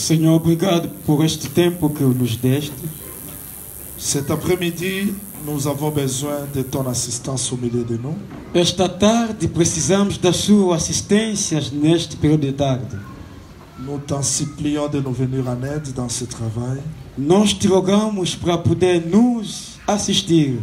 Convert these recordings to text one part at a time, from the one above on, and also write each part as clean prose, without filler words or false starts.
Senhor, obrigado por este tempo que nos deste. Cet après-midi, nous avons besoin de ton assistance au milieu de nous. Esta tarde precisamos da sua assistência neste período de tarde. Nous t'en supplions de nous venir en aide dans ce travail. Nós te rogamos para poder nos assistir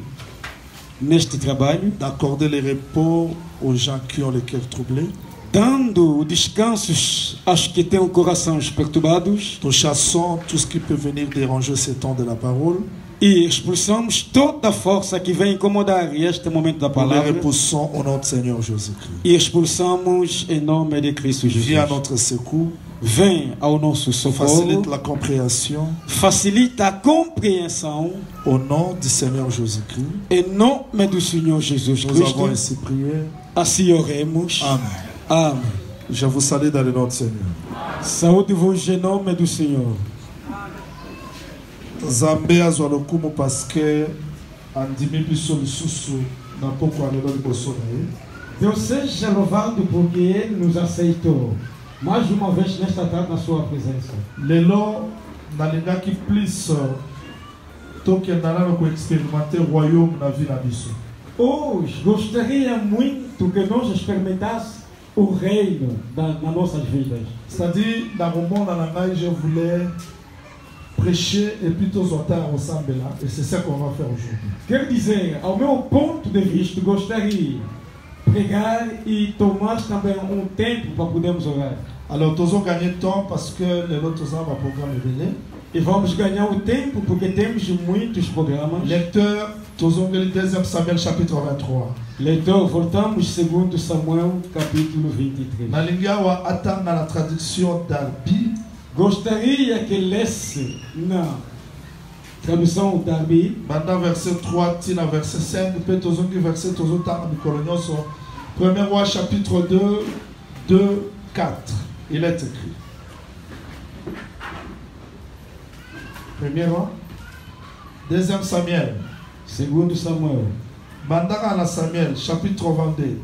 neste trabalho, d'accorder le repos aux gens qui ont le cœur troublé. dando descansos aos que têm corações perturbados. Nous chassons tout ce qui peut venir déranger ce temps de la parole. E expulsamos toda a força que vem incomodar este momento da Nous palavra. les repoussons au nom du Seigneur Jésus-Christ. E expulsamos em nome de Cristo Jesus. Viens à notre secours. Vem ao nosso socorro. Facilite la compréhension. Facilita a compreensão. Au nom du Seigneur Jésus-Christ. Em nome do Senhor Jesus Nous Cristo. avons ainsi prié. Assim oremos. Amen. Amém. Je vous salue dans le nom du Seigneur. Saúde-vos em nome do Senhor. Zambé azwa lokumu parce que andimi biso lisusu na poko alelo liboso na ye. Deus seja louvado porque Ele nos aceitou mais uma vez nesta tarde na sua presença. Lelo nalingaki plus tokenda nano koexperimenter royaume na vie na biso. Hoje gostaria muito que nós experimentássemos o reino nas nossas vidas. C'est-à-dire, dans mon monde en anglais, je voulais prêcher et puis tous autres ensemble là. Et c'est ça qu'on va faire aujourd'hui. Quer dizer, ao meu ponto de vista, gostaria de pregar e tomar também tempo para podermos orar. Alors, tous ont gagné temps parce que les autres ont un programme de E vamos ganhar o tempo porque temos muitos programas. Lecteur, tous ont lu 2 Samuel chapitre 23. Leitor, voltamos 2 Samuel capítulo 23. Na linguagem attend na traduction d'Arbi. Gostaria que lesse na tradução Darby. Banda verset 3 tina verset 5. Peut tous ont verset tous autant de coloniaux sont 1er roi chapitre 2, 2, 4. Il est écrit. 1er roi. 2 Samuel. 2 Samuel. Bandara na Samuel chapitre 22.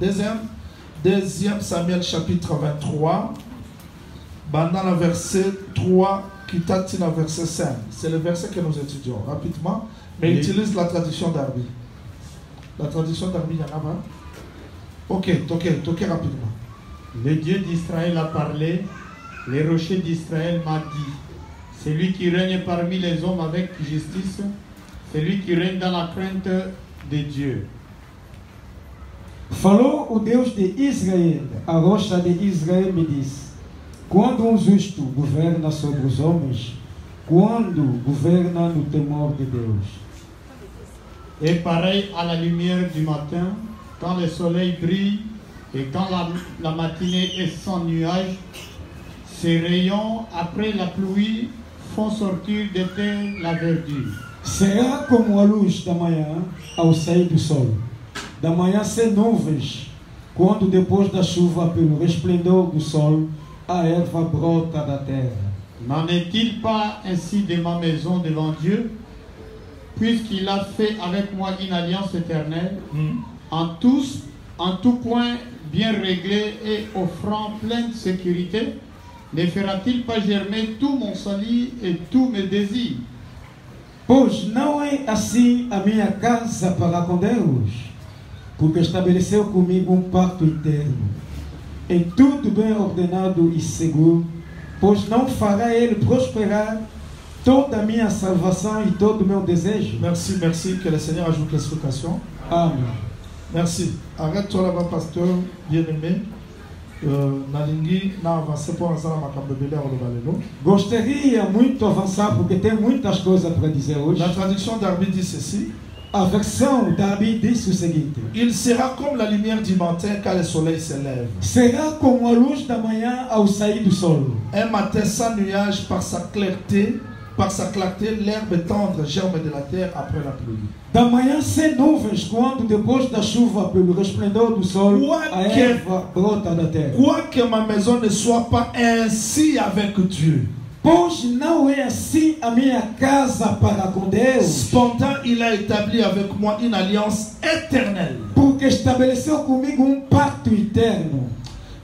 2 Samuel chapitre 23. Bandana verset 3 qui tâtit dans verset 5. C'est le verset que nous étudions rapidement, mais utilise la traduction d'Arbi. La traduction d'Arbi, il y en a pas. Ok, toquez rapidement. Le Dieu d'Israël a parlé, les rochers d'Israël m'a dit, celui qui règne parmi les hommes avec justice, celui qui règne dans la crainte de Dieu. Falou o Deus de Israel, a rocha de Israel me disse: quando justo governa sobre os homens, quando governa no temor de Deus. Et pareil à la lumière du matin, quand le soleil brille et quand la matinée est sans nuage, ses rayons après la pluie font sortir de terre la verdure. Será como a luz da manhã ao sair do sol, da manhã sem nuvens, quando depois da chuva, pelo resplendor do sol, a erva brota da terra. N'en est-il pas ainsi de ma maison devant Dieu, puisqu'il a fait avec moi une alliance éternelle, en tout point bien réglé et offrant pleine sécurité, ne fera-t-il pas germer tout mon salut et tous mes désirs? Pois não é assim a minha casa para com Deus, porque estabeleceu comigo pacto eterno, em tudo bem ordenado e seguro, pois não fará Ele prosperar toda a minha salvação e todo o meu desejo. Merci, merci, que le Seigneur ajoute l'explication. Amém. Merci. Arrête-toi là-bas, pasteur bien-aimé. Nalingi, na avancer pour lancer la macabre de belé au balelo. Gostaria muito avançar porque tem muitas coisas para dizer hoje. La traduction d'Arbi dit ceci. A versão Darby diz o seguinte: il sera comme la lumière du matin quand le soleil se lève. Será como a luz da manhã ao sair do sol. Un matin sans nuage par sa clarté, l'herbe tendre germe de la terre après la pluie. Da manhã sem nuvens, quando depois da chuva, pelo resplendor do sol, a erva brota da terra. Quoique ma maison ne soit pas ainsi avec Dieu. Pois não é assim a minha casa para com Deus. Cependant, il a établi avec moi une alliance éternelle. Porque estabeleceu comigo pacto eterno.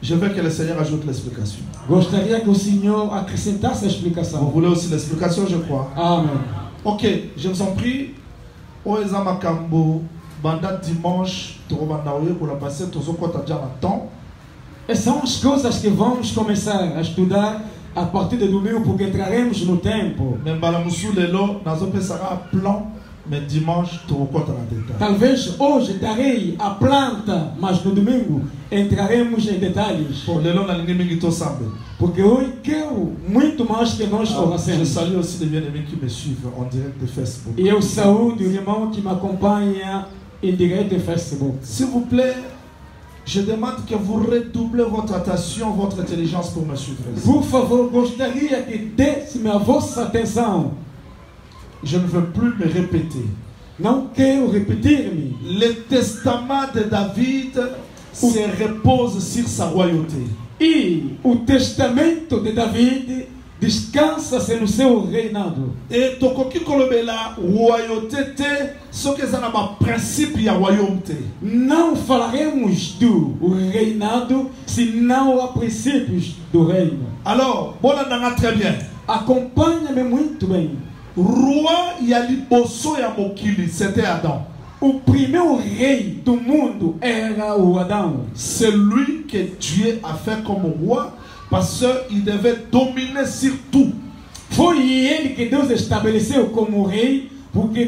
Je veux que le Seigneur ajoute l'explication. Gostaria que o Senhor acrescentasse a Vous explicação. voulez aussi l'explication, je crois. Amém. Ok, je vous en prie. Oeza Makambo, banda dimanche, Torobandaoye, pour la passer, Tozokota déjà le temps. E são as coisas que vamos começar a estudar a partir de domingo, porque entraremos no tempo. Mais Balamusu Lelo, Nazope Sara plan, mais dimanche, Torokota na détail. Talvez hoje darei a planta, mas no domingo entraremos em detalhes. Pour Lelo, na lingue Mingito Sambe. Porque hoje quero muito mais que nós Je conhecemos. salue aussi les bien-aimés qui me suivent en direct de Facebook. E eu saúdo o irmão que me acompanha em direto no Facebook. S'il vous plaît, je demande que vous redoublez votre attention, votre intelligence pour me suivre. Por favor, gostaria que desse-me a vossa atenção. Je ne veux plus me répéter. Não quero repetir-me. Le testament de David se repose sur sa royauté. E o testamento de David descansa-se no seu reinado. Et tokoki kolobela royauté te, ce que ça n'a pas principe ya royauté. Não falaremos do reinado se não há princípios do reino. Alors, bona nanga très bien. Acompanha-me muito bem. Roi ya liboso ya mokili, c'était Adam. O primeiro rei do mundo era o Adão. C'est lui que Dieu a fait comme roi parce qu'il devait dominer sur tout. Foi ele que Deus estabeleceu como rei, porque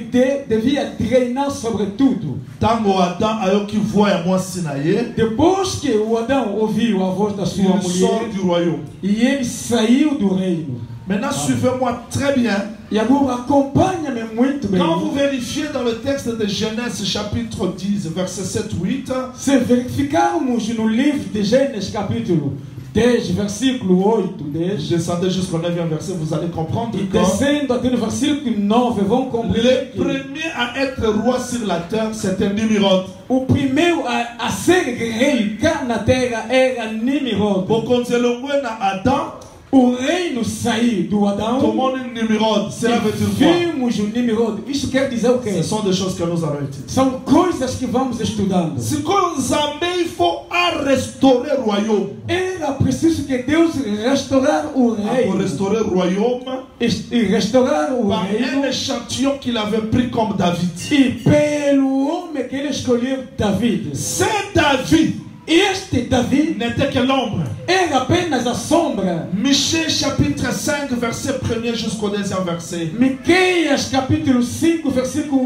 devia reinar sobre tudo. Tango Adam ayoki voix ya mwasi na ye, Depois que o Adão ouviu a voz da sua il sort mulher, du royaume. e ele saiu do reino. Maintenant, suivez-moi très bien. E agora acompanha-me muito bem. Quand vous vérifiez dans le texte de Genèse chapitre 10, verset 7-8, Se verificarmos no livro de Gênesis capítulo 10, versículo 8, 10, descendez jusqu'au 9e verset, vous allez comprendre e que descendo até no versículo 9, vão le compreender que premier à être roi sur la terre, c'était Nimrod. o primeiro a ser rei cá na terra era Nimrod. Bokonzelongwe na Adam, O reino saiu do Adão. tomons Nimrod. Cela veut dire quoi? Vimos o Nimrod. Isso quer dizer o quê? Ce sont des choses que nous allons étudier. São coisas que vamos estudando. Si il faut restaurer le royaume. Era preciso que Deus restaurar o Pour reino. restaurer le royaume, E restaurar o par reino. un échantillon qu'il avait pris comme David. E pelo homem que ele escolheu, David. C'est David. Este David N'était que l'ombre. era apenas a sombra. Michée chapitre 5 verset 1er jusqu'au 2e verset. Miqueias capítulo 5, versículo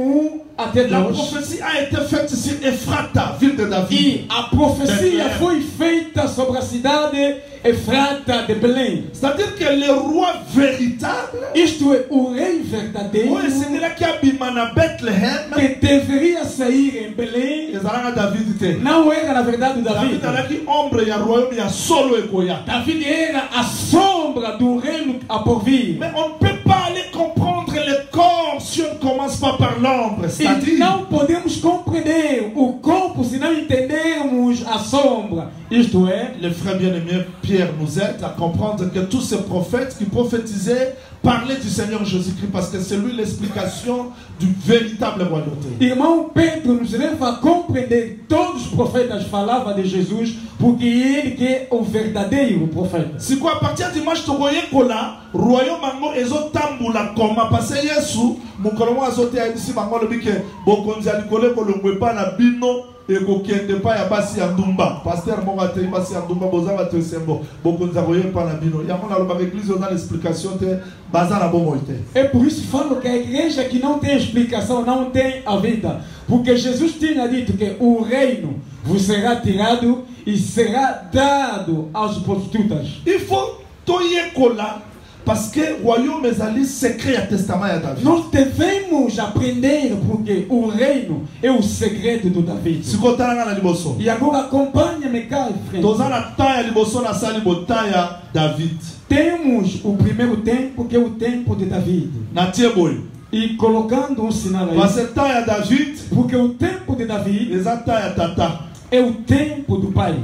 1 até La 2. prophétie a été faite sur Ephrata, ville de David. E a profecia foi feita sobre a cidade Efrata de Belém. C'est-à-dire que le roi véritable, Isto é, o rei verdadeiro c'est là qui a bimana Bethléem, que deveria sair em Belém et ça David te. não era na verdade David. David a qui ombre ya royaume ya solo ekoya. David era a sombra do reino a por vir. Mais on ne peut pas aller comprendre le corps si on ne commence pas par l'ombre. E C'est-à-dire, não podemos compreender o corpo se não entendermos a sombra. Isto é, le frère bien-aimé Pierre nous aide à comprendre que tous ces prophètes qui prophétisaient parlaient du Seigneur Jésus-Christ parce que c'est lui l'explication du véritable royauté. irmão Pedro nos leva a compreender todos os profetas falavam de Jesus porque ele que é o verdadeiro profeta. C'est quoi à partir du dimanche tu voyais que là royaume mango ezotambula comment parce que Yesu mukolomo azote aidisi mango le bike bokonzi alikole ko longwe pa na bino et kokende pa ya basi ya ndumba pasteur mo ba te basi ya ndumba boza ba te sembo bokonzi akoye pa na bino ya mona lo ba église dans l'explication te baza na bomo ite. É por isso que falo que a igreja que não tem explicação não tem a vida. Porque Jesus tinha dito que o reino vos será tirado e será dado aos prostitutas. Il faut toyer kola parce que royaume ezali secret ya testament ya David. Nós devemos aprender porque o reino é o segredo do David. Sikotana na liboso. E agora acompanha-me cá em frente. Toza na taya liboso na sali botaya David. Temos o primeiro tempo que é o tempo de David. Na tieboy. E colocando um sinal aí. Parce que taya David Porque o tempo de David eza taya tata. é o tempo do pai.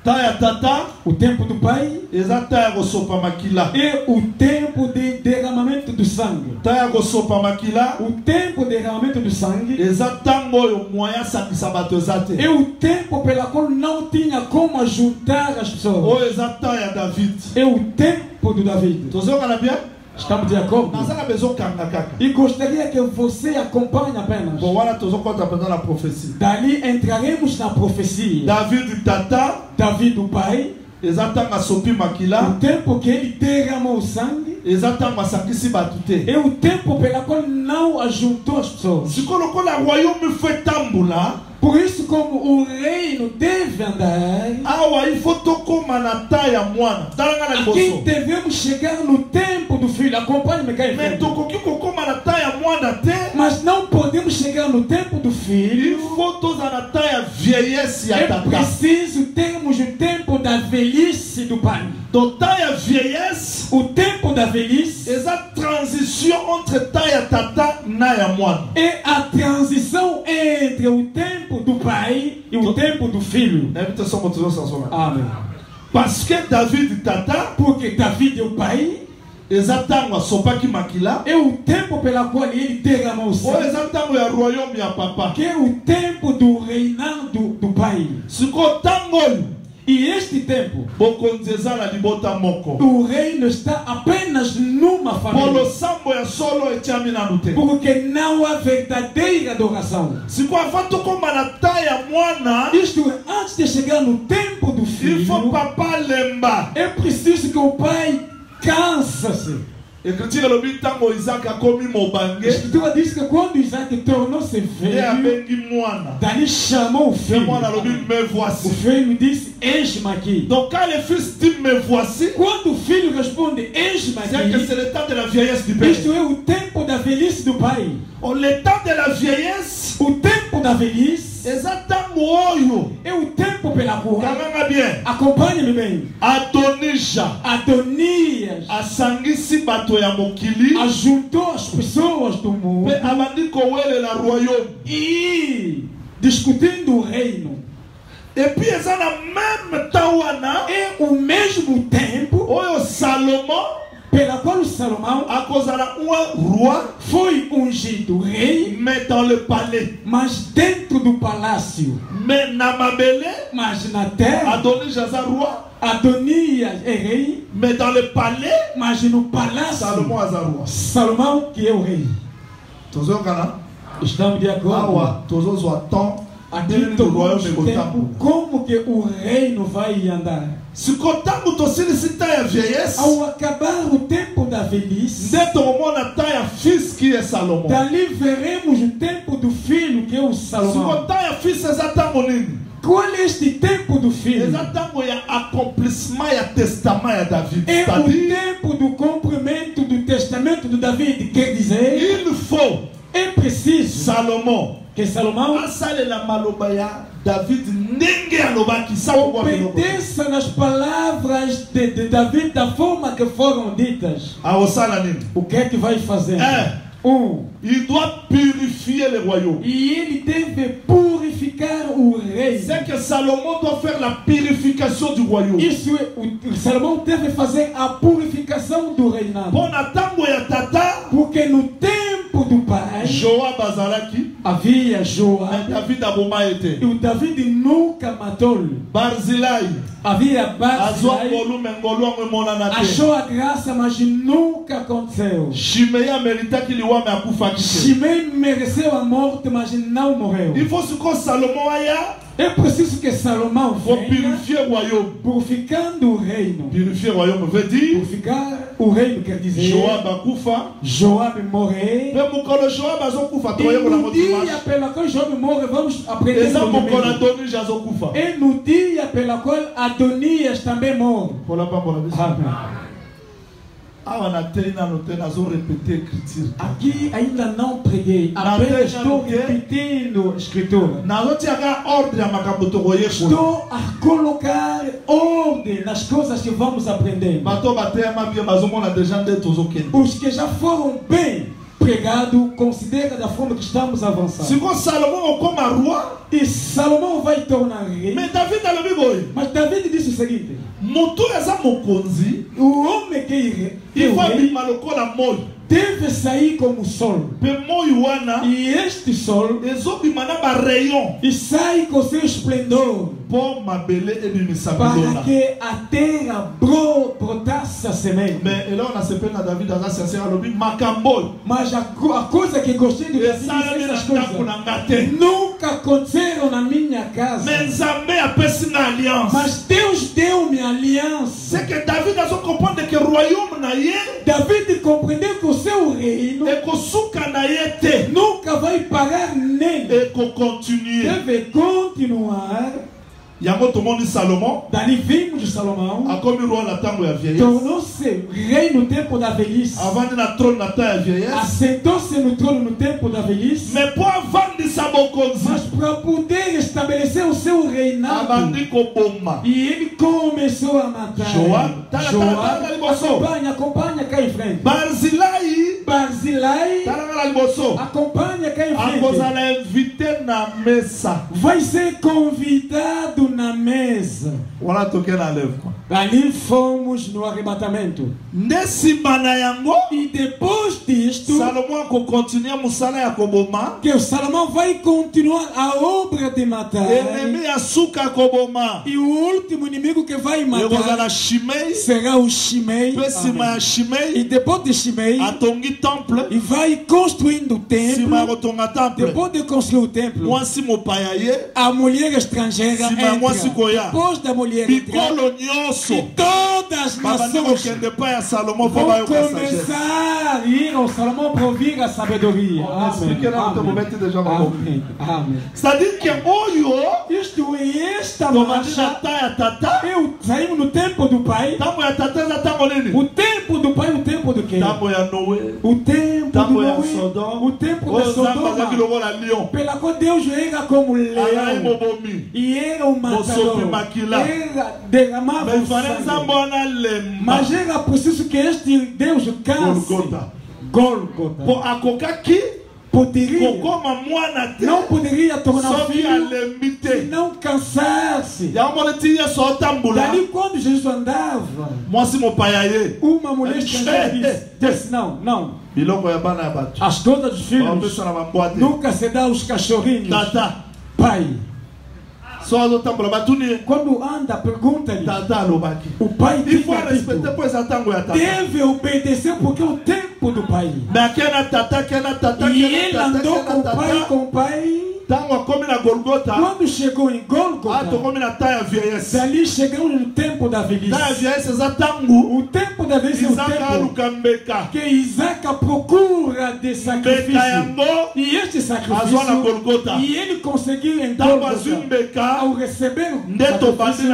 Taya tata O tempo do pai eza taya kosopa makila. é o tempo de derramamento do sangue. Taya kosopa makila. O tempo de derramamento do sangue. Ezatango oyo moya sangisa bato ezate. E o tempo pela qual não tinha como ajudar as pessoas. Oyo ezatan ya David. É o tempo do David. Tozokana bien? Estamos de acordo? Nazala besoin kanga kaka. E gostaria que você acompanhe apenas. Bon, voilà tozokota pendant la prophétie. Dali entraremos na profecia. David tata. David o pai. Ezatanga sopi makila. O tempo que ele derramou o sangue. Ezatanga sangisi batute. É o tempo pela qual não ajudou as pessoas. Sikolo kola royaume foi tambula. Por isso, como o reino deve andar, awa il faut tokoma na taille ya mwana. Talanga na aqui liboso. devemos chegar no tempo do filho. Acompanhe-me cá. Mais tokoki kokoma na taille ya mwana te. Mas não podemos chegar no tempo do Il filho. faut toza na taille ya vieillesse ya É tata. preciso termos o tempo da velhice do pai. Do taille ya vieillesse. O tempo da velhice Eza transition entre taille ya tata na ya mwana. é a transição entre o tempo do pai e o tempo do filho. Invite son moteur sans son. Amém. Parce que David tata. Porque David é o pai. Ezatango sopaki makila. É o tempo pela qual ele derramou o O sangue. ezatango ya royaume ya papa. Que é o tempo do reinado do pai. Siko tango. E este tempo, Bokonzeza na libota moko. o reino está apenas numa família. Polo sambo ya solo etiami na nute. Porque não há verdadeira adoração. Siko afato koma na taya mwana. Isto é, antes de chegar no tempo do Il faut filho, papa lemba. é preciso que o pai cansa-se. Écriture le bitango Isaac a commis A mobange. Escritura diz que quando Isaac tornou-se Et velho, abengi mwana. Dali chamou o Et filho. mwana le dit me O voici. filho disse: Eis-me aqui. Donc quand le fils dit me voici, Quando o filho responde: Eis-me c'est que aqui, c'est le temps de la vieillesse du père. isto é o tempo da velhice do pai. Oh, le temps de la vieillesse, O tempo da velhice ezatango oyo. é o tempo pela qual, Kamanga bien. acompanhe-me bem, Adonija Adonias asangisi bato ya mokili. ajuntou as pessoas do mundo Pe abandi kowelela royaume. e discutindo o reino. Et puis eza na même temps wana É o mesmo tempo oyo Salomon pela qual o Salomão akozala un roi, foi ungido rei, mais dans le palais. mas dentro do palácio, Mais na mabele mas na terra. Adonija aza roi, Adonias é rei, mais dans le palais mas no palácio Salomon aza roi. Salomão que é o rei. Tozokana Estamos de acordo? awa tozozwa temps Aqui ndenge tomamos royaume tempo ekotambola. como que o reino vai andar. sikotango tosilisi ta ya vieillesse Ao acabar o tempo da velhice, nde tokomona ta ya fils qui est Salomon. dali veremos o tempo do filho que é o Salomão. Siko ta ya fils eza tango nini? Qual é este tempo do filho? Eza tango ya accomplissement ya testament ya David. É o C'est-à-dire, tempo do cumprimento do testamento de David. Quer dizer, il faut é preciso Salomon que Salomão asalela maloba ya David ndenge alobaki sapo obedeça nas palavras de David da forma que foram ditas. aosala nini? O que é que vai fazer? Il doit purifier le royaume. E ele deve purificar o rei. C'est que Salomon doit faire la purification du royaume. Isso é, o Salomão deve fazer a purificação do reinado. Pona tango ya tata Porque no tempo do pai Joab azalaki, havia mais Joab. David aboma E ete. o David nunca matou. Barzilai Havia azwa Barzilai. ngolu mengolu amemonana te. Achou a graça, mas nunca aconteceu. Shimei ameritaki liwame akufaki te. Shimei mereceu a morte, mas não morreu. Il faut que Salomon aya É preciso que Salomão pour venha purifier le royaume. purificando o reino. Purifier le royaume veut dire Purificar o reino quer dizer Joab akufa. Joab morrer. Pe mokolo Joab azokufa E toyeko na no dia motivation. pela qual Joab morre, vamos aprender Eza no mokolo domingo. Adonija azokufa. E no dia pela qual Adonias também morre. Pola pambola biso. Amém. Awa na tei nano te nazo répéter écriture. Aqui ainda não preguei, apenas estou repetindo a escritura. Nazotiaka ordre ya makambo tokoyekola. Estou a colocar ordem nas coisas que vamos aprender. Bato batema bien bazomona déjà nde tozokende. Os que já foram bem pregados, considera da forma que estamos avançando. Siko Salomon okoma roi, E Salomão vai tornar rei. mais David alobi boye. Mas David disse o seguinte: Mutu eza mokonzi, o homem que é il o faut rei bima lokola moi. deve sair como o sol. E este sol e sai com seu esplendor para que a terra brotasse a semente. Mas a coisa que gostei de Davi, essas coisas nunca aconteceram na minha casa. Mas Deus deu-me aliança. C'est que David a compris que le royaume David compreendeu que o seu reino nunca vai parar nele. Deve continuar. Salomon, dali vimos de Salomão, tornou-se rei no tempo da velhice, assentou-se no trono no tempo da velhice, mas para poder estabelecer o seu reinado, e ele começou a matar. Acompanha cá em frente. Barzilai, acompanha cá em frente. Vai ser convidado na mesa. Ali fomos no arrebatamento. E depois disto, que o Salomão vai continuar a obra de matar. E o último inimigo que vai matar será o Shimei. E depois de Shimei, e vai construindo o templo. Depois de construir o templo, a mulher estrangeira entra. Depois da mulher entrar, e todas as nações vão começar a ir ao Salomão para ouvir a sabedoria. Amém. C'est-à-dire que isto é esta marcha. Eu saímos no tempo do pai. O tempo do pai, o tempo do quê? O tempo do Noé, o tempo de Sodoma, pela qual Deus era como leão e era um matador, era derramava o sangue. Mas era preciso que este Deus canse. Golgota. Não poderia tornar filho se não cansasse. Dali quando Jesus andava, uma mulher estrangeira disse, não. As coisas dos filhos nunca se dá aos cachorrinhos. Pai. Quando anda, pergunta-lhe. O pai deve obedecer porque é o tempo do pai. E ele andou com o pai. Quando chegou em Golgota, dali chegou no tempo da velhice. O tempo da velhice é o tempo que Isaac procura de sacrifício. E este sacrifício, e ele conseguiu em Golgota, ao receber o sacrifício,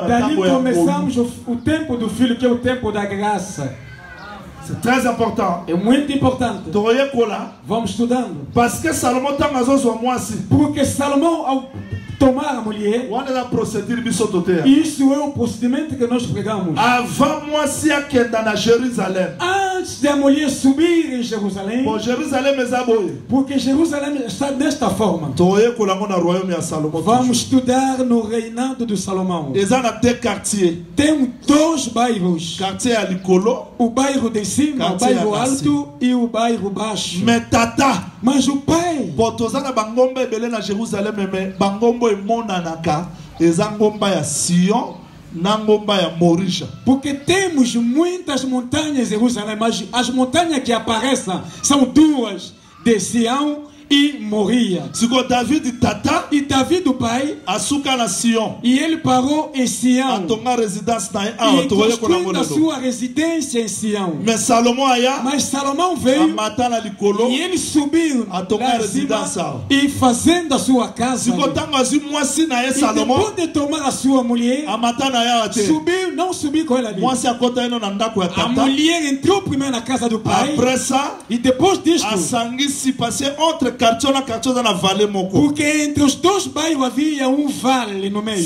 dali começamos o tempo do filho, que é o tempo da graça. C'est très important. É muito importante. Vamos estudando. Parce que Salomon tam azozo mwasi. Porque Salomão ao tomar a mulher, isso é o procedimento que nós pregamos. Avant mwasi akenda na Jerusalém. Antes da mulher subir em Jerusalém. Bon, Jerusalém porque Jerusalém está desta forma. Vamos estudar no reinado de Salomão. Tem dois bairros. O bairro de cima, o bairro alto e o bairro baixo. Mas o pai, porque temos muitas montanhas em Jerusalém, mas as montanhas que aparecem são duas, de Sião e Moria. E David o pai, e ele parou em Sião, e construiu a sua residência em Sião. Mas Salomão veio e ele subiu lá em cima e fazendo a sua casa. E depois de tomar a sua mulher, subiu, não subiu com ela ali. A mulher entrou primeiro na casa do pai, e depois disso, porque entre os dois bairros havia um vale no meio.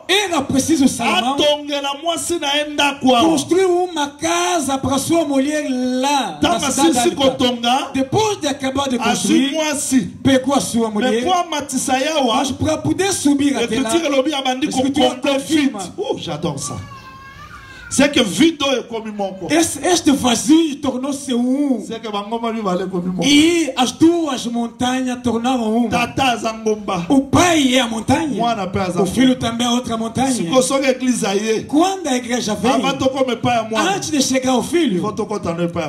Era preciso Salomão construir uma casa para sua mulher lá na cidade. Depois de acabar de construir, pegou a sua mulher, mas para poder subir até lá, j'adore ça. C'est que vide est comme mon corps. Este vazio tornou-se C'est que bangoma lui valait comme mon. E as duas montanhas tornaram uma. Tata zangomba. O pai é a montanha. Mwana pe azangomba. O filho também é outra montanha. Se kosoga église aí. Quando a igreja vem, antes de chegar ao filho,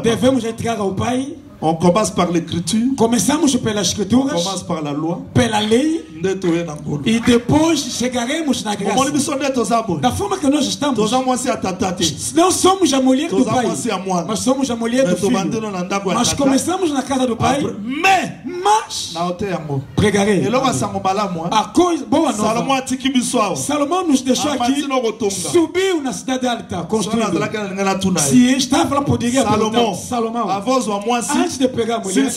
devemos entrar ao pai. On commence par l'écriture. Começamos pelas escrituras. On commence par la loi. Pela lei. E depois chegaremos na graça. Da forma que nós estamos. Não somos a mulher do pai, mas somos a mulher do filho. Mas começamos na casa do pai. Mas pregarei. A coisa boa nova. Salomão nos deixou aqui. Subiu na cidade alta, construindo. Se estava lá, poderia perguntar: Salomão, antes de pegar a mulher,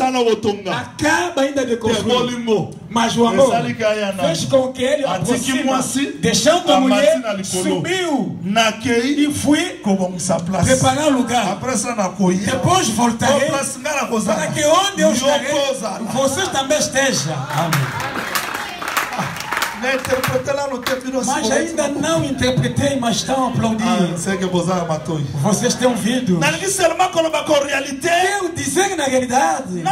acaba ainda de construir. Mas o amor fez com que ele aproxima, deixando a mulher, subiu e fui preparar o lugar. Depois voltarei para que onde eu estarei, vocês também estejam. Amém. Mas ainda não interpretei, mas estão aplaudindo. Vocês têm ouvido. Quero dizer na realidade.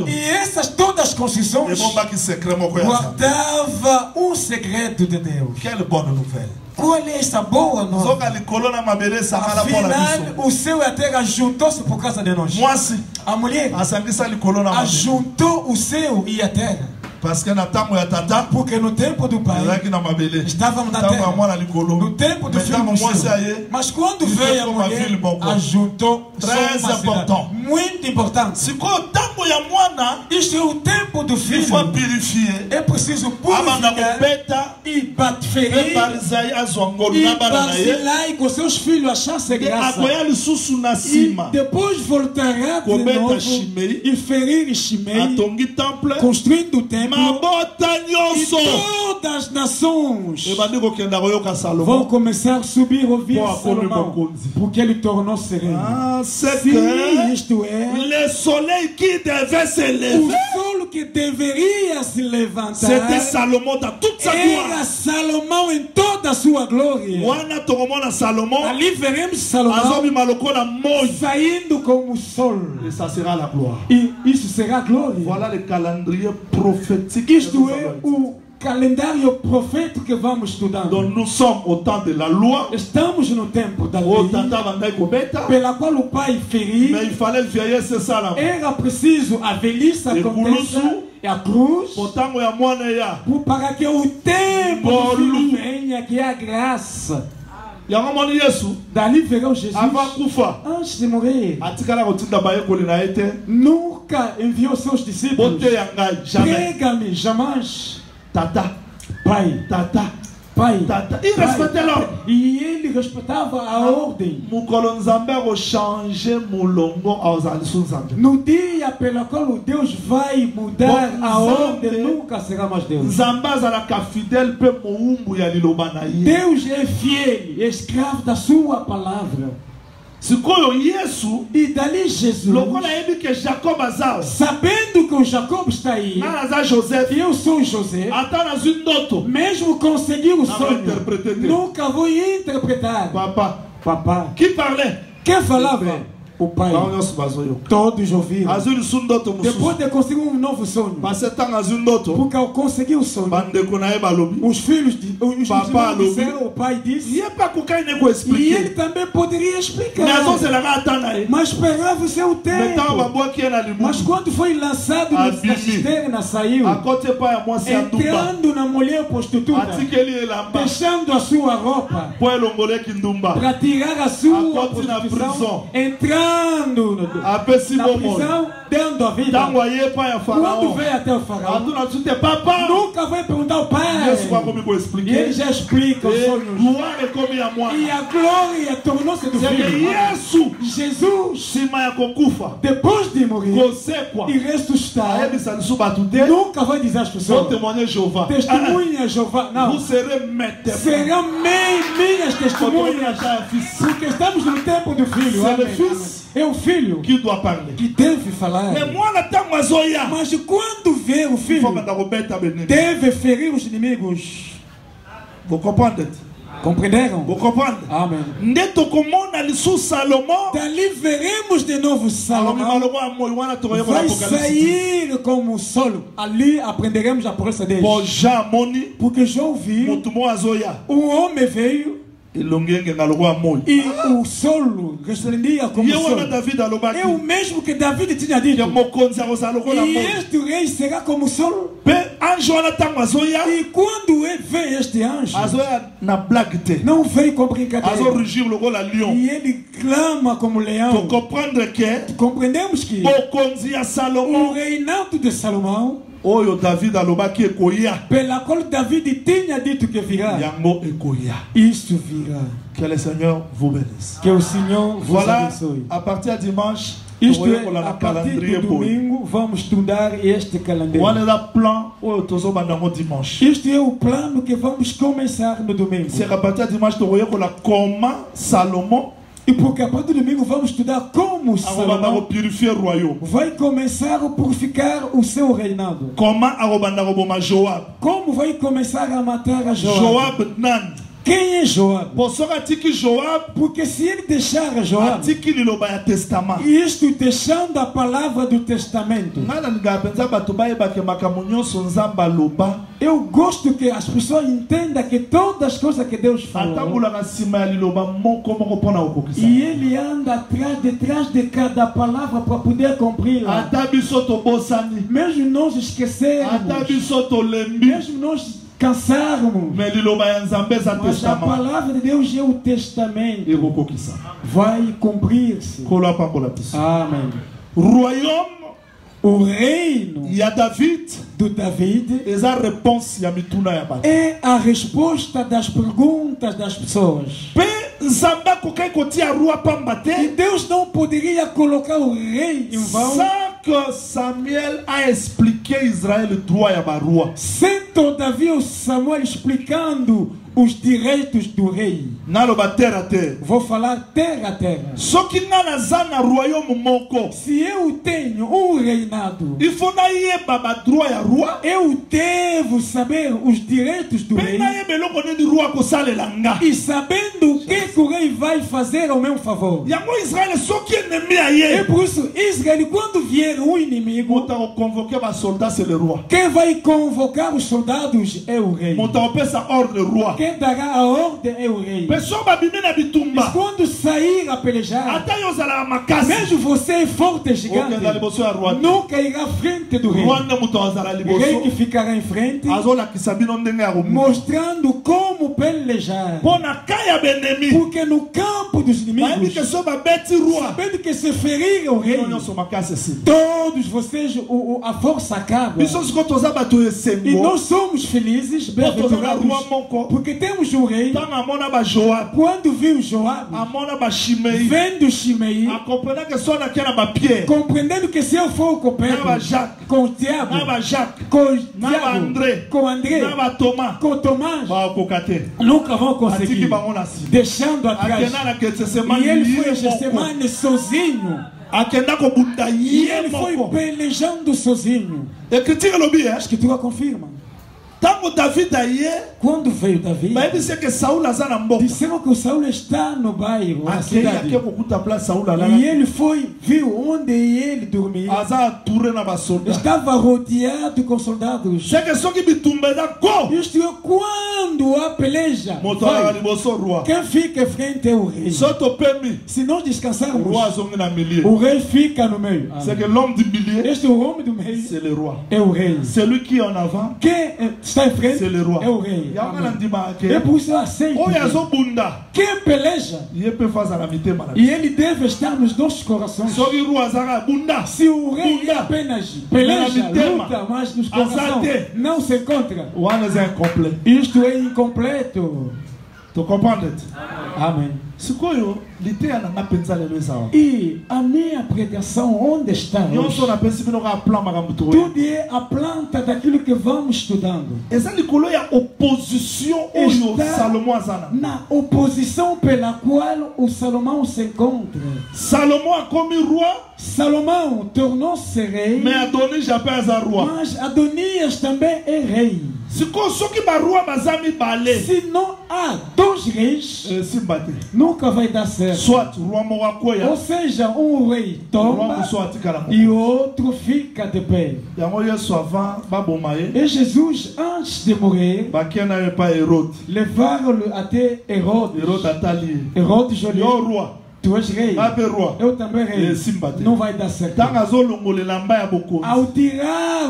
E essas todas as construções guardavam um segredo de Deus. Qual é essa boa nova? Afinal, o céu e a terra juntou-se por causa de nós. A mulher ajuntou o céu e a terra. Porque no tempo do pai estávamos na terra, no tempo do filho, mas quando veio a mulher, ajuntou. Très important. Muito importante. Isto é o tempo do filho. É preciso purificar e ferir e vacilar e com seus filhos achar-se graça. E depois voltará de novo e ferir Shimei, construindo o templo. E todas as nações vão começar a subir e ouvir Salomão, porque ele tornou-se rei. Isto é le soleil qui devait se lever. O sol que deveria se levantar. C'était Salomon dans toute sa gloire. Era Salomão em toda a sua glória. Ali veremos Salomão saindo como o sol. Et ça sera la gloire. E isso será a glória. Voilà le calendrier prophétique. Isto é o calendário profético que vamos estudando. Donc nous sommes au temps de la loi. Estamos no tempo da lei, pela qual o pai feriu. Mais il fallait le vieillir, c'est ça là. Era preciso a velhice aconteça e a cruz para que o tempo do filho venha, que é a graça. Dali verão Jesus antes de morrer. Nunca enviou seus discípulos. Prega-me, jamais. Tata, pai, tata, pai, tata. Il respectait l'ordre. E ele respeitava a ordem. No dia pelo qual Deus vai mudar a ordem, nunca será mais Deus. Deus é fiel, escravo da sua palavra. E dali Jesus, sabendo que o Jacob está aí, e eu sou José, mesmo conseguir o sonho, nunca vou interpretar. Papá, quem falava? O pai. Todos ouviram. Depois de conseguir um novo sonho, porque ao conseguir o sonho, os filhos disseram, o pai disse, e ele também poderia explicar, mas esperava o seu tempo. Mas quando foi lançado na cisterna, saiu, entrando na mulher prostituta, deixando a sua roupa para tirar a sua prostituição, entrando na prisão, dando a vida. Quando veio até o faraó, nunca vai perguntar ao pai. E ele já explica os sonhos. E a glória tornou-se do filho. Jesus, depois de morrer e ressuscitar, nunca vai dizer às pessoas: testemunha Jeová. Não, serão minhas testemunhas, porque estamos no tempo do filho. É o filho que deve falar. Mas quando vê o filho, deve ferir os inimigos. Vous comprenez? Compreenderam? Vous comprenez? Amen. Ndeto komona lisu Salomon. Dali veremos de novo Salomão. Vai sair como o sol. Ali aprenderemos a proceder. Porque João viu. Homem veio. E o sol resplendia como o sol. É o mesmo que David tinha dito. E este rei será como o sol. E quando ele vê este anjo, não veio com brincadeira. E ele clama como leão. Compreendemos que o reinado de Salomão, pela qual David tinha dito que virá, isso virá. Que le Seigneur vous bénisse. Que o Senhor vos abençoe. À partir de dimanche, isto é, a partir do domingo vamos estudar este calendário. Este é o plano que vamos começar no domingo. C'est à partir de dimanche, comment Salomon. E porque a partir do domingo vamos estudar como Salomão vai começar a purificar o seu reinado. Como vai começar a matar a Joab. Quem é Joab? Porque se ele deixar Joab, isto deixando a palavra do testamento, eu gosto que as pessoas entendam que todas as coisas que Deus falou, e ele anda detrás de cada palavra para poder cumpri-la. Mesmo nós esquecermos, mesmo nós cansarmos, mas a palavra de Deus é o testamento. Vai cumprir-se. Amém. O reino do David é a resposta das perguntas das pessoas. E Deus não poderia colocar o rei em vão que Samuel a expliqué Israël droit ya barua. Sem todavia Samuel explicando os direitos do rei. Vou falar terra a terra. Se eu tenho um reinado, eu devo saber os direitos do rei. E sabendo o que o rei vai fazer ao meu favor. E por isso Israel, quando vier um inimigo, quem vai convocar os soldados é o rei. Quem dará a ordem é o rei. Mas quando sair a pelejar, mesmo você é forte gigante, nunca irá à frente do rei. O rei que ficará em frente, mostrando como pelejar. Porque no campo dos inimigos, sabendo que se ferir o rei, todos vocês, a força acaba. E nós somos felizes, porque temos um rei. Quando viu Joab, vendo Shimei, compreendendo que se eu for com Pedro, com o Tiago, com André, com Tomás, nunca vão conseguir, deixando atrás. E ele foi a Getsemane sozinho. E ele foi pelejando sozinho. A Escritura confirma. Quando veio Davi, disseram que o Saul está no bairro, na cidade. E ele foi, viu onde ele dormia. Estava rodeado com soldados. Isto é quando a peleja vai. Quem fica em frente é o rei. Se nós descansarmos, o rei fica no meio. Este é o homem do meio. É o rei. Celui qui est en avant, está em frente, c'est le roi. É o rei. É por isso eu aceito. Quem peleja, e ele deve estar nos nossos corações. Se o rei é apenas peleja, luta, mas nos corações não se encontra, isto é incompleto. Tu comprends? Amen. Sikoyo lite ya na penza lelo sawa. E a minha pregação onde está Nyonso hoje? na pensi bino ka plan makambo to. Tudo é a planta daquilo que vamos estudando. Eza likolo ya opposition oyo Salomon azana. Na oposição pela qual o Salomão se encontra. Salomon a commis roi, Salomão tornou-se rei, mais Adonis jamais un roi. mas Adonias também é rei. Siko soki ba roi bazami bale. Se não há dois reis, Simbate. nunca vai dar certo. Soit roi moko koya. Ou seja, um rei Roi toma soit tikala mo. e outro fica de pé. Yango yesu avant baboma ye. E Jesus, antes de morrer, Bakena ye pa Hérode. levaram-lo até Herodes. Hérode atali. Herodes Yo olhou, roi. tu és rei, Abe roi. eu também rei. Simbate. Não vai dar certo. Tanga zolongolela mba ya bokonzi. Ao tirar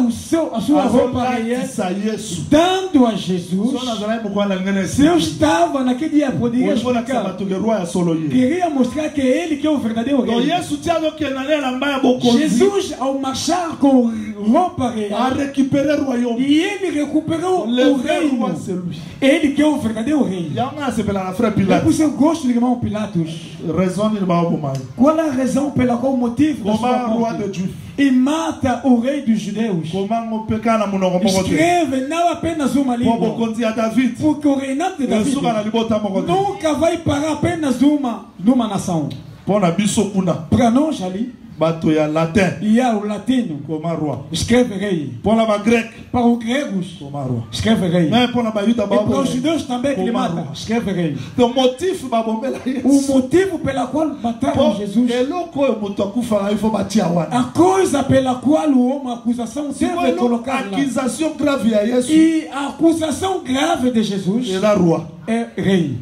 a sua roupa real, Azolatisa Yesu. dando a Jesus, So nazalaki mokwana ngene se eu estava naquele dia, poderia Olipona explicar. sabatuke roi ya solo ye. Queria mostrar que é ele que é o verdadeiro Donc rei. Yesu tia azokenda ne na mba ya bokonzi. Jesus, ao marchar com roupa A real, récupérer royaume. e ele recuperou Le o vrai reino. roi c'est lui. Ele que é o verdadeiro rei. Yango asepela na frère É Pilate. por isso eu gosto do irmão Pilatos. Raison ni ba oboma. Qual é a razão pela qual o motivo da sua Comment roi morte? de Dieu. E mata o rei dos judeus. Comment ngopeka na munoko moko te. Escreve não apenas uma Po língua. bokonzi ya David. Porque o reinado de David Esuka na libota moko te. nunca vai parar apenas numa nação. Po na biso kuna. Para nós ali, Bato ya latin. e há o latino, Comment roi. escreve rei. Po na ba grec. Para os gregos, Comment roi. escreve rei. Mais po na ba yuda E ba para os oboma. judeus também que ele Como mata, roi. escreve rei. Donc motif ba bombela O Yesu. motivo pela qual mataram Po Jesus, eloko oyo moto akufa il faut batia wana. a coisa pela qual o homem, a acusação deve Sikoyo colocar lá. accusation grave ya Yesu. E a acusação grave de Jesus Et la roi. é rei.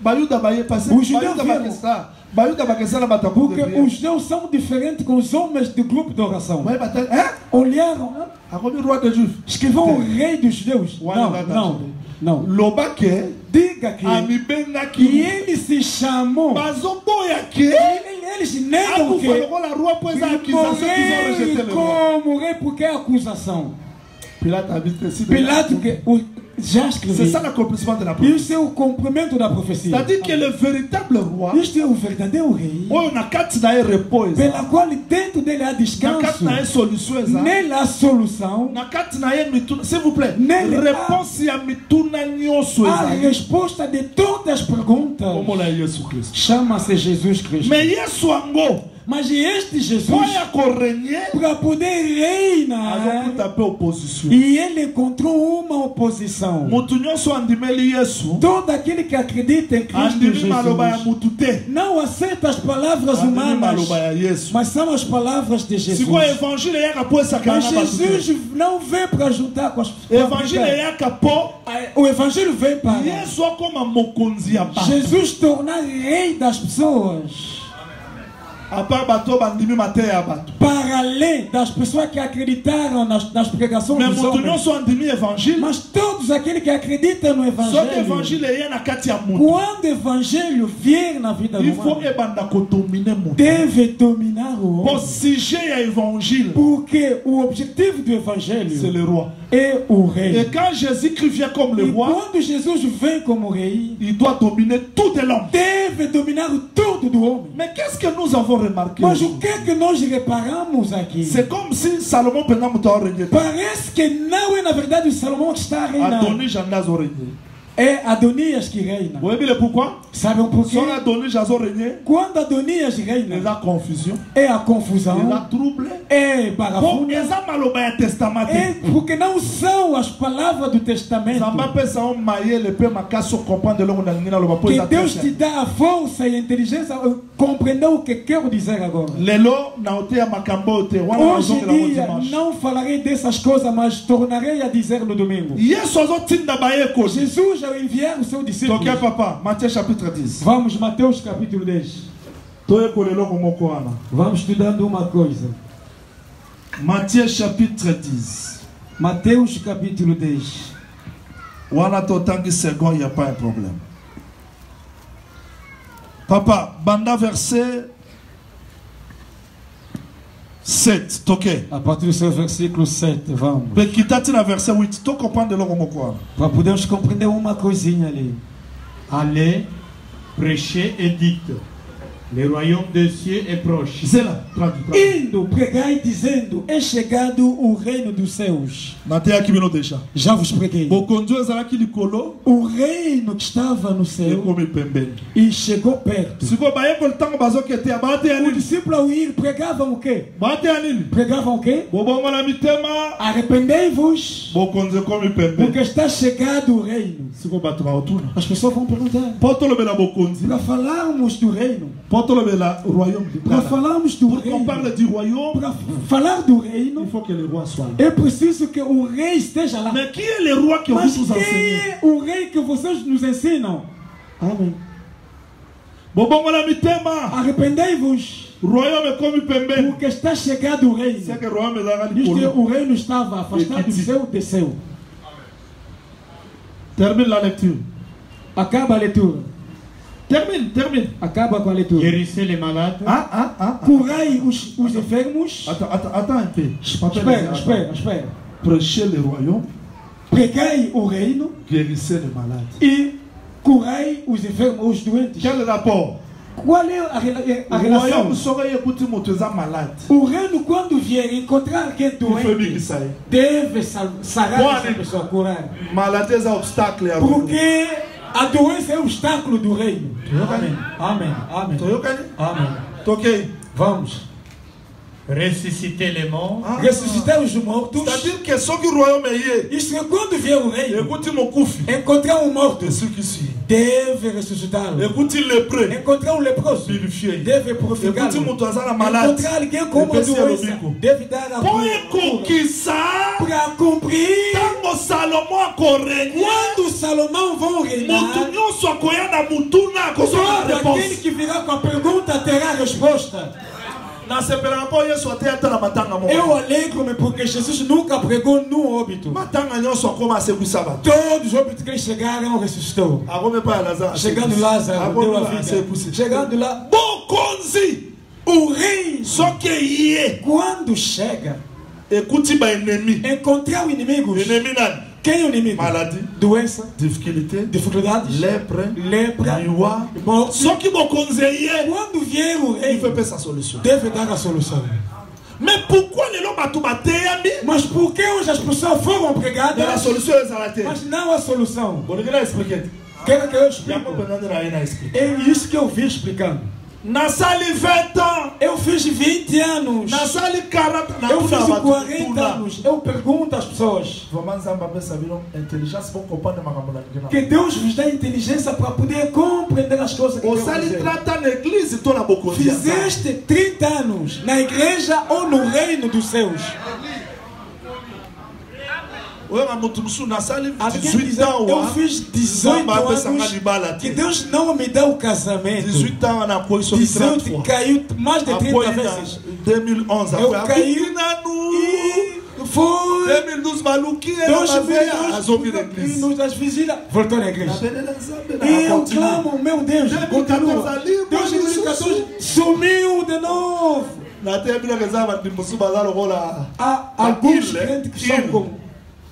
Bayuda baye passé. Os judeus Bayuda viram. bakesa. Bayuda bakesa na batabu. Porque os judeus são diferentes com os homens do grupo de oração. Baye batal. Hein? Olharam, Akomi roi de Juif. escreveu o rei dos judeus. Não. Loba ke. Diga que Amibenga e ki. ele se chamou. Bazoboya ke. Eles negam que Akufa la roi pois a accusation qu'ils ont rejeté le roi. como rei porque é acusação. Pilate a vite si. Pilato que já escreveu. C'est ça l'accomplissement de la prophétie. Isso é o cumprimento da profecia. C'est-à-dire que le véritable roi, Isto é o verdadeiro rei, oyo na kati na ye repose. pela qual dentro dele há Na kati descanso. na ye solution eza. Nele há solução, Na kati na ye mituna, s'il vous plaît. Nele- Réponse ya mituna nyonso a eza. resposta de todas as perguntas. Omola Yesu Christ. Chama-se Jesus Cristo. Mais Yesu ango, Mas este Jesus, poya korégner, para poder reinar, azokuta pe opposition. e ele encontrou uma oposição. Mutu nyonso andimeli Yesu, Todo aquele que acredita em Cristo andimi maloba ya Jesus mutu te. não aceita as palavras Andimi humanas, maloba ya Yesu. mas são as palavras de Jesus. Sikoyo évangile eyaka po esakana Mas na bato te. Jesus não vem para juntar com as Évangile eyaka po O evangelho vem para Yesu akoma mokonzi ya bato. Jesus tornar rei das pessoas. A part bato bandimi mateya ya bato. Para além das pessoas que acreditaram nas pregações Mais dos mutu homens. nyonso andimi évangile, Mas todos aqueles que acreditam no soki evangelho, évangile eye na kati ya mutu, quando o evangelho vier na vida il do faut homem, ebanda kodomine mutu. deve dominar o Po homem. sujet ya évangile, Porque o objetivo do evangelho c'est le roi. é o Et rei. quand Jésus-Christ vient comme le E roi, quando Jesus vem como rei, il doit dominer tout de l'homme. deve dominar tudo do homem. Mais qu'est-ce que nous avons remarqué? Mas o que é que nós reparamos aqui? C'est comme si Salomon pendant que tu as régné. Parece que não é na verdade o Salomão que está a reinar. Adonis Jandaz a régné. É Adonias que reina. Vous savez pourquoi? Sabem por quê? Sans Adonis Jandaz a régné, Quando Adonias il y reina, a confusion, é a il y a confusão, trouble. é Bon, barafunda, il y a maloba ya testament. é porque não são as palavras do testamento. Zamba pesa on maye le pe makaso comprendre longo na ngina lo bapo Que za Deus te testa. dá a força e a inteligência a compreender o que quero dizer agora. Lelo na ote ya makambo te wana Hoje mazonga em la dia dimanche. não falarei dessas coisas, mas tornarei a dizer no domingo. Yesu azotinda baye ko. Jesus, ao enviar o seu discípulo, Tokia papa, Matthieu chapitre 10. vamos, Mateus capítulo 10. Toye ko lelo ko moko wana. Vamos estudando uma coisa. Matthieu chapitre 10. Mateus capítulo 10. Wana to tangi second, il n'y a pas un problème. Papa, banda verset 7. Toke. A partir do seu versículo 7, vamos. Pe kitati na verset 8. To comprendre lelo ko moko wana. Para podermos compreender uma coisinha ali. allez, prêchez et dites, le royaume des cieux est proche. C'est là, traduit. Indo, pregai dizendo, é chegado o reino dos céus. Já vos preguei. O reino que estava no céu e chegou perto. O discípulo ao ir pregavam o quê? Pregavam o quê? Arrependei-vos, porque está chegado o reino. As pessoas vão perguntar. Para falarmos do reino, para falarmos do reino, para falar do reino, il faut que le roi soit là. é preciso que o rei esteja lá. Mais qui est le roi que Mas vous nous quem enseignez? é o rei que vocês nos ensinam? Amém. Arrependei-vos, porque está chegado o reino. C'est que le royaume est là. Isto é, o reino estava afastado do céu, desceu. Termine la lecture. Acaba a leitura. Termine. Acaba com a leitura. Guérissez les malades. Curai os enfermos. Attends un peu. Espera. Prêchez le royaume. Pregai o reino Guérissez les malades. e curai os enfermos, os doentes. Quel est le rapport? Qual é a Le royaume relação? saurait écouter mon malade. O reino, quando vier encontrar alguém Il faut doente, que ça deve sarar essa pessoa, curar. Maladie est un obstacle à vous. Porque a doença é o obstáculo do reino. Amém. Ok. Vamos. Ressusciter les morts. Ressuscitar os mortos. C'est-à-dire que ce que le royaume est, Isto é, quando vier o reino, écoutez mon coufi. encontrar um morto, De ceux qui suivent. deve ressuscitá-lo. Écoutez le prêt. Encontrar um leproso, Purifié. deve purificá-lo. Écoutez mon toisana malade. Encontrar alguém com uma doença, deve dar a Pour cura. conquistir, Para cumprir, quand Salomon a corrigné, quando Salomão vão reinar, Moutounion soit coyant à Moutouna, qu'on soit la todo aquele réponse. que virá com a pergunta terá a resposta. Dans ce pèlerinage, il y a soit théâtre la matanga mon. Eu alegro-me porque Jesus nunca pregou num óbito. Matanga nyon soit comme à ce sabat. Todos os óbitos que chegaram ressuscitou. Arrome pas Lazare. Chegando Lázaro, deu a vida. Chegando lá, Bokonzi. o rei, Só que yé. quando chega, Écoutez ba ennemi. encontrar o inimigo. Ennemi nani? Quem é o inimigo? Maladie. Doença, Difficulté. dificuldades, Lèpre. lepra, Iwa. morte. Só que Bokonzi yé. Quando vier o Il rei, fait pas sa solution. deve dar a solução. Mais pourquoi les lombes à tout battre? Mas por que hoje as pessoas foram De la pregadas, solution est arrêtée. mas não a solução? Bon, les gars, expliquez. Quero que eu Il y a explique. pas besoin de rien à expliquer. É isso que eu vi explicando. Nasali 20 ans. Eu fiz 20 anos. Nasali 40 ans. Eu fiz 40 anos. Eu pergunto às pessoas. Vraiment, ça m'a fait intelligence pour comprendre ma camarade. Que Deus vos dá inteligência para poder compreender as coisas que Au Deus sali fazer. 30 ans l'église, tu as beaucoup de Fizeste 30 anos na igreja ou no reino dos céus? Oui, ma mutumsu nasali Alguém 18 diz, ans. eu fiz 18 anos que Que Deus não me deu o casamento. 18 ans, on a pris sur 18 30 fois. caiu mais de 30 Après, vezes. en 2011, Eu après, caí nous. e foi 2012, Malouki, elle a fait à Zombie l'église. nos visitas voltou na igreja. E eu clamo, meu Deus, continua. Deus em 2014 sumiu de novo. Há alguns crentes que são como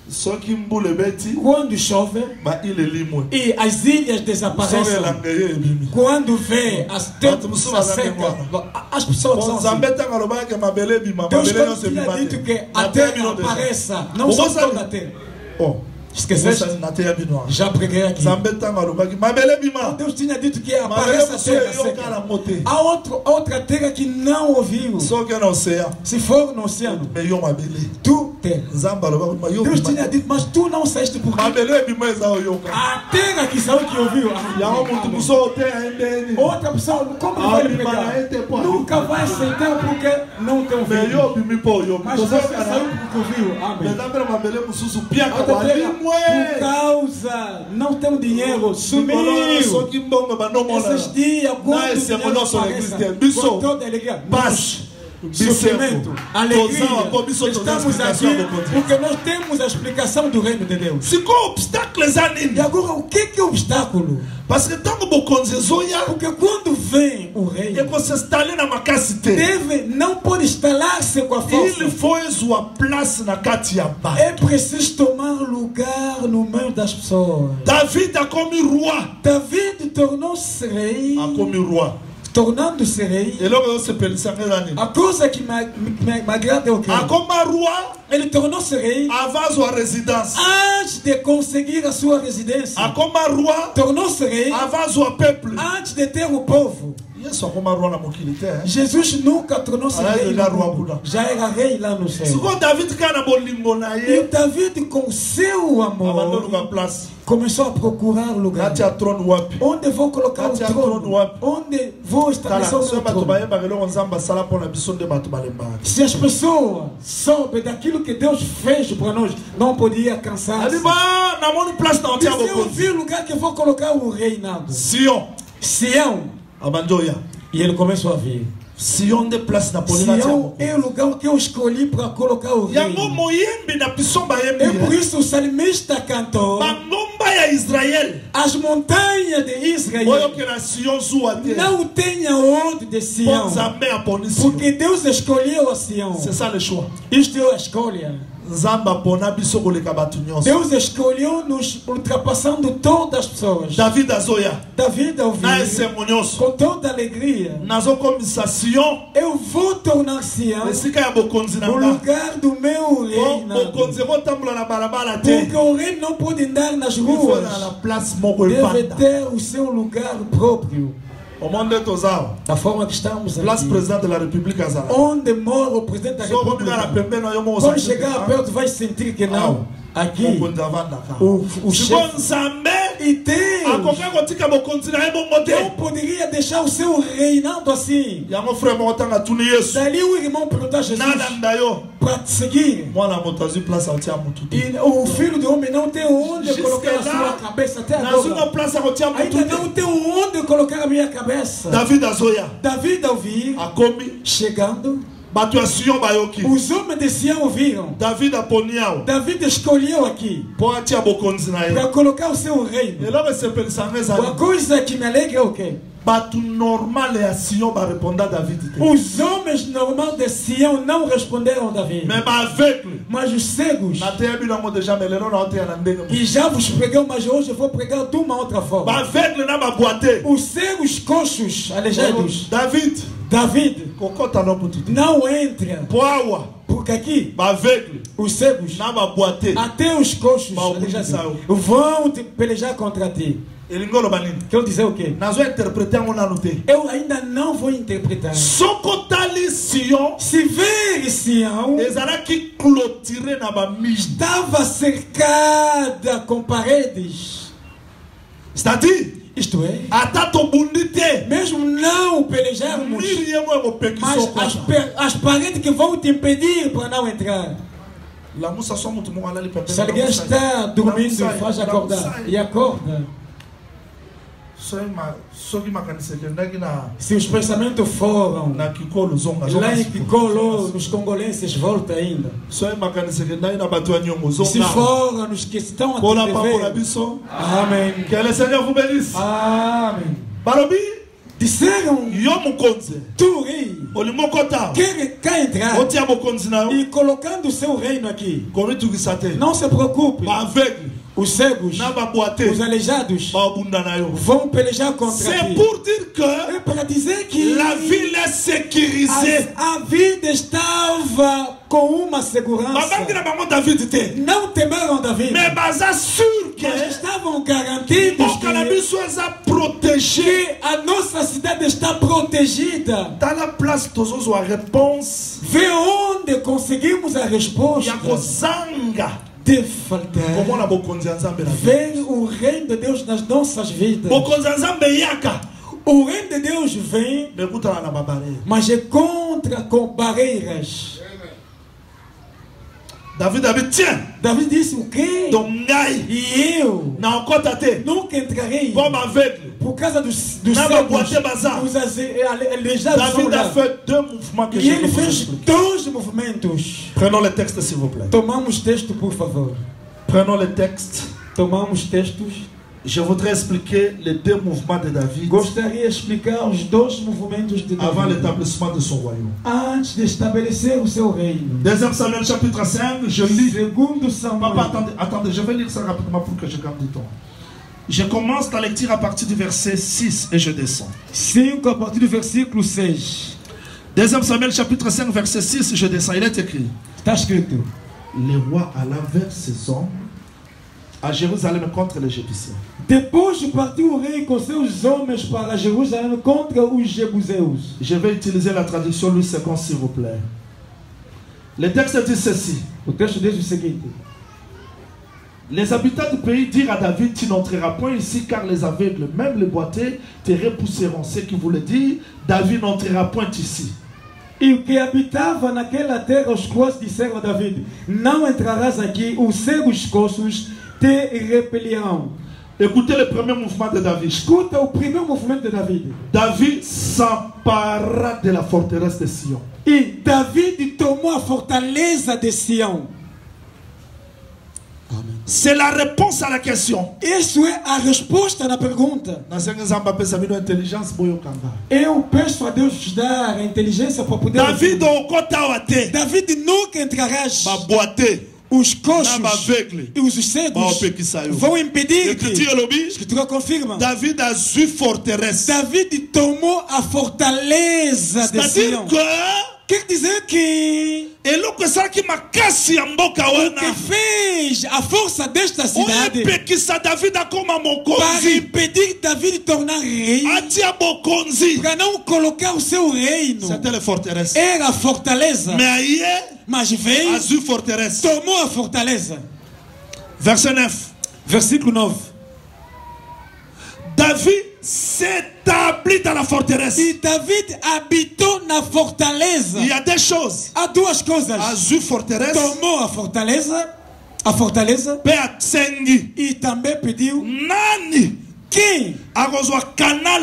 Só que mbule beti, quando chove ba il est limou. e as ilhas desaparecem. Quando vê as tempos seca, as pessoas são assim. Deus quando tinha dito que a terra apareça, não só toda a terra. Esqueceste? Já preguei aqui. Deus tinha dito que aparece a terra seca. Há outra terra que não ouviu. Se for no oceano, tu terra. Deus tinha dito, mas tu não saíste porque a terra que saiu que ouviu. Outra pessoa, como vai pregar? Nunca vai aceitar porque não tem ouvido. Mas você saiu porque ouviu. Amém. Outra terra, por causa não tem dinheiro, sumiu. Esses dias, quando toda a alegria, sofrimento, alegria. Estamos aqui porque nós temos a explicação do reino de Deus. E agora, o que é o obstáculo? Porque quando vem o rei, não pode instalar-se com a força. É preciso tomar lugar no meio das pessoas. David tornou-se rei. Tornando-se rei, a coisa que m'agrada é o que ele tornou-se rei antes de conseguir a sua residência. Tornou-se rei antes de ter o povo. Jesus nunca tornou-se rei. Já era rei lá no céu. E David, com seu amor, começou a procurar o lugar. Onde vou colocar o trono? Onde vou estabelecer o meu trono? Se as pessoas soubem daquilo que Deus fez para nós, não podia cansar-se. Se eu vi o lugar que vou colocar o reinado, Sião. E ele começou a vir. Sião é o lugar que eu escolhi para colocar o rei. É por isso o salmista cantou: as montanhas de Israel não tenham ódio de Sião, porque Deus escolheu a Sião. Isto é a escolha. Deus escolheu nos ultrapassando todas as pessoas. David ouviu com toda alegria: eu vou tornar Sião o lugar do meu reino. Porque o rei não pode andar nas ruas, deve ter o seu lugar próprio. Da forma que estamos aqui, président de la République, onde mora o presidente da República, quando chegar perto vai sentir que não. Aqui, o chefe e Deus não poderia deixar o seu reinado assim. Dali o irmão perguntou a Jesus para te seguir. E o filho do homem não tem onde colocar a sua cabeça até agora. Ainda não tem onde colocar a minha cabeça. David ao vir, chegando, os homens de Sião ouviram. David escolheu aqui para colocar o seu reino. A coisa que me alegra é o quê? Os homens normais de Sião não responderam a David. Mas os cegos, e já vos preguei, mas hoje eu vou pregar de uma outra forma. Os cegos coxos, aleijados, David não entra. Porque aqui os cegos, até os coxos vão te pelejar contra ti. Quero dizer o quê? Eu ainda não vou interpretar. Se ver Sião estava cercada com paredes, isto é, mesmo não pelejarmos, mas as paredes que vão te impedir para não entrar. Se alguém está dormindo, faz acordar. E acorda. Se os pensamentos foram lá em Kikolo, nos congolenses, volta ainda. Se foram nos que estão aqui, amém. Que o Senhor vous bénisse. Amém. Disseram, tu rei, quer entrar e colocando o seu reino aqui. Não se preocupe. Os cegos, os aleijados vão pelejar contra ti. C'est pour dire que é para dizer que la ville est sécurisée. A vida estava com uma segurança. Não temeram David, mas estavam garantidos que a nossa cidade está protegida. Vê onde conseguimos a resposta de faltar. Ver o reino de Deus nas nossas vidas. O reino de Deus vem, mas é contra com barreiras. David avait tiens. David disse o quê? Donc ngai. E eu Na encore tate. nunca entrarei Comme aveugle. por causa dos Na cegos, boate bazar. os aleijados. David a fait deux mouvements que E je ele vais vous fez expliquer. dois movimentos. Prenons le texte s'il vous plaît. Tomamos texto, por favor. Prenons le texte. Tomamos textos. Je voudrais expliquer les deux mouvements de David Gostaria de explicar os dois movimentos de avant David l'établissement de son royaume. antes de estabelecer o seu reino. 2 Samuel chapitre 5, je lis. Segundo Samuel. Papa, attendez, je vais lire ça rapidement pour que je garde du temps. Je commence la lecture à partir du verset 6 et je descends. 5 a partir do versículo 6. 2 Samuel chapitre 5, verset 6, je descends. Il est écrit. Está escrito: Le roi alla vers ses hommes à Jérusalem contre les Jébusiens. Depois partiu o rei com seus homens para Jerusalém contra os jebuseus. Je vais utiliser la traduction Louis II, s'il vous plaît. Le texte dit ceci. O texto diz o seguinte: Les habitants du pays dirent à David, tu n'entreras point ici car les aveugles, même les boiteux, te repousseront. Ce qui voulait dire, David n'entrera point ici. E o que habitava naquela terra, os quais disseram a David: Não entrarás aqui, os cegos coxos te repelirão. Écoutez le premier mouvement de David. Escuta o primeiro movimento de David. David s'empara de la forteresse de Sion. E David tomou a fortaleza de Sião. C'est la réponse à la question. Isso é a resposta na pergunta. Eu peço a Deus dar a inteligência para poder. David nunca entrará. Os coxos e os cegos vão impedir que. Escritura confirma. David a su forteresse. David tomou a fortaleza de Sião. Quer dizer que o que fez a força desta cidade para impedir David de tornar rei, para não colocar o seu reino, era a fortaleza. Mas veio, tomou a fortaleza. Verset 9. Versículo 9. David s'établit dans la forteresse. E David habitou na fortaleza. Il y a des choses. Há duas coisas. Azu forteresse. Tomou a fortaleza. E também pediu. Nani. Quem? Canal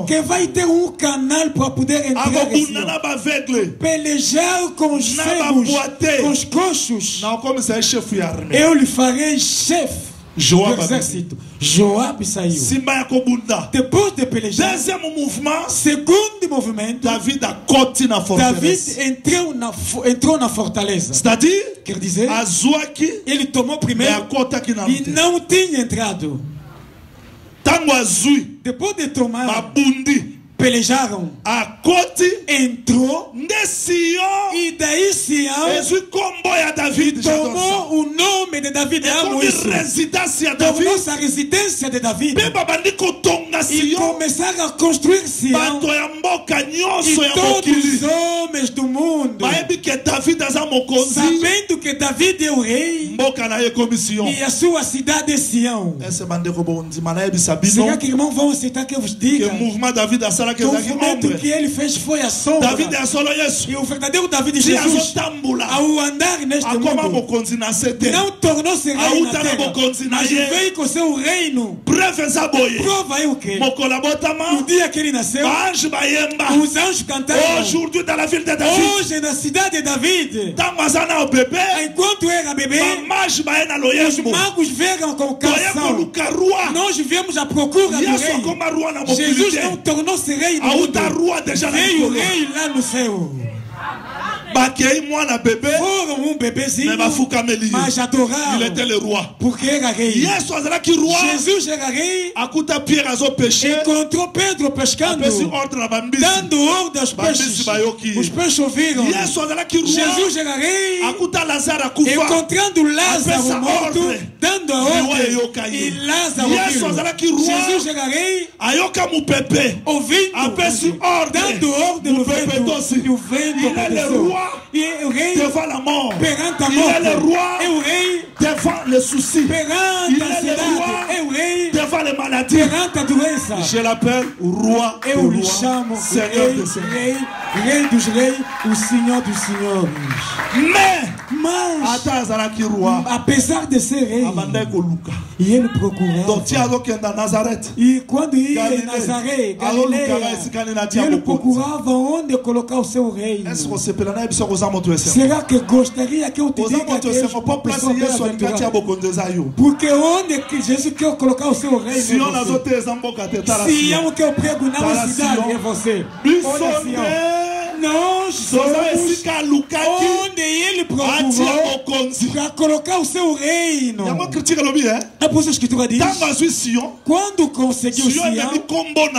que vai ter canal para poder entrar pelejar com os cegos, com os coxos. Eu lhe farei chefe do exército. Joab saiu. Depois de pelejar, segundo movimento, David entrou na fortaleza. C'est-à-dire, quer dizer, ele tomou primeiro e não tinha entrado. Depois de tomar, pelejaram, entrou, e daí Sião tomou o nome de David. Amo isso. Tornou-se a residência de David. E começaram a construir Sião. E todos os homens do mundo, sabendo que David é o rei, e a sua cidade é Sião. Será que irmãos vão aceitar que eu vos diga? Que o movimento que ele fez foi a sombra. E o verdadeiro David, Jesus, ao andar neste mundo, não tornou-se rei na terra, mas veio com seu reino. Prova aí o que? No dia que ele nasceu, os anjos cantaram. Hoje na cidade de David, enquanto era bebê, os magos vieram com canção. Nós viemos à procura do rei. Jesus não tornou-se rei no mundo. Veio rei lá no céu. Foram bebezinho, mas adoraram. Il était le roi. Porque era rei. Jesus era rei. Encontrou Pedro pescando, dando ordem aos peixes. Os peixes ouviram. Jesus era rei. Encontrando Lázaro morto, dando a ordem. E Lázaro ouviu. Jesus era rei. Ouvindo, dando ordem no vento. E o vento obedeceu. E o rei devant la mort. Perante a Il morte. est le roi E o rei devant les soucis. perante Il a est le ansiedade. roi E o rei devant les maladies. perante a doença. Je l'appelle roi des Eu lhe rois, chamo Seigneur des seigneurs. rei dos reis, o Senhor dos senhores. Mais dommage. Apesar de ses règnes, il est le procureur. Donc tu as donc Nazareth. Et quand il est Nazareth, Galilée, il est le procureur de colocar au seu reino. Será que gostaria que eu te diga que porque onde que Jesus quer colocar o seu reino? Se eu que eu prego na cidade é você. Nós somos onde ele procurou para colocar o seu reino. É por isso que a Escritura diz: quando conseguiu Sião,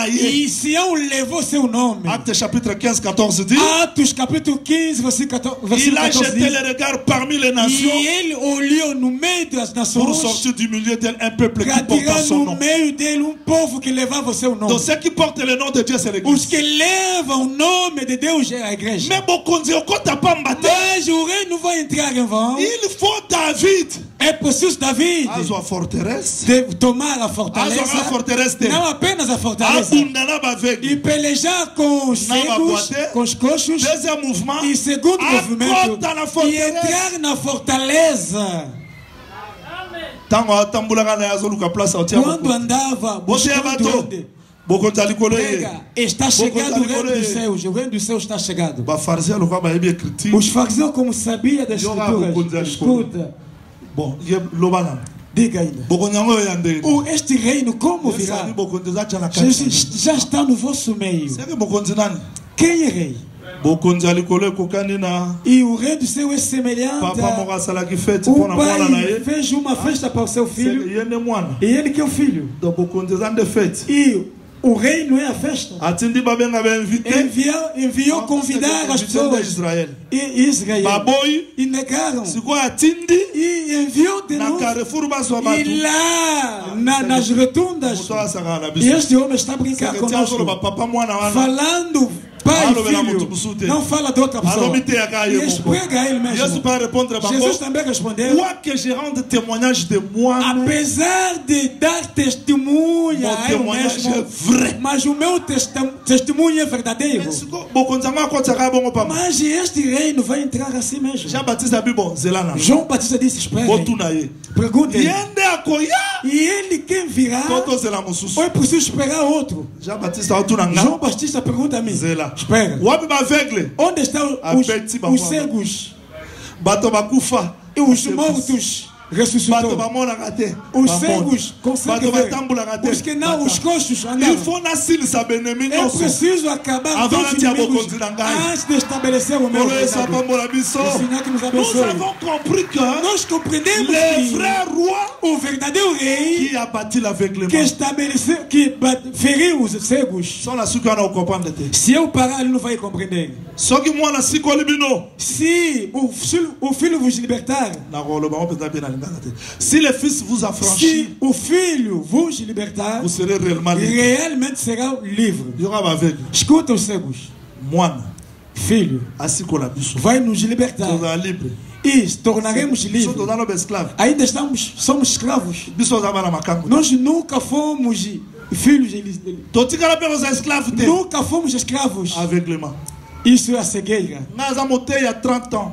e Sião levou seu nome. Actes chapitre 15, 14 dit: Atos capítulo 15, versículo 14. Il a jeté les regards parmi les nations. E ele olhou no meio das nações pour sortir du milieu d'elle un peuple qui porte son nom. No meio dele povo que levava o seu nome. Donc ceux qui portent le nom de Dieu, c'est l'église. Os que levam o nome de Deus é a igreja. Mais Mas o rei não vai entrar em vão. Il faut David. É preciso David tomar a fortaleza. Não apenas a fortaleza. E pelejar com os cegos, com os coxos. E segundo movimento, e entrar na fortaleza. Quando andava buscando está chegado o reino dos céus. O reino dos céus está chegado. Os fariseus, como sabiam das escrituras, escuta. Diga ainda. Este reino como virá? Já está no vosso meio. Quem é rei? E o rei do céu é semelhante. O pai fez uma festa para o seu filho. E ele que é o filho. E o reino é a festa. Enviou convidar as pessoas. E Israel. E negaram. E enviou de novo. E lá, nas rotundas. E este homem está brincando conosco. Falando pai e filho. Não fala de outra pessoa. E explica a ele mesmo. Jesus também respondeu: apesar de dar testemunha a eu mesmo, mas o meu testemunho é verdadeiro. Mas este reino vai entrar assim mesmo. João Batista disse: espera aí. Pergunta ele. E ele quem virá? Ou é preciso esperar outro? João Batista pergunta a mim: espera. Onde estão os cegos? E os mortos ressuscitou. Os cegos conseguem ver. Os que não, os coxos andaram. É preciso acabar com os inimigos antes de estabelecer o meu reino. Senhor que nos abençoe. Nós compreendemos que o verdadeiro rei que estabeleceu, que feriu os cegos. Se eu parar, ele não vai compreender. Se o filho vos libertar, si le Fils vous affranchit, si o filho vos libertar, vous serez réellement libre. Realmente será livre. Escuta os cegos. Filho vai nos libertar. E tornaremos livres. Ainda somos escravos. Nós nunca fomos filhos dele. Nunca fomos escravos. Isso é a cegueira.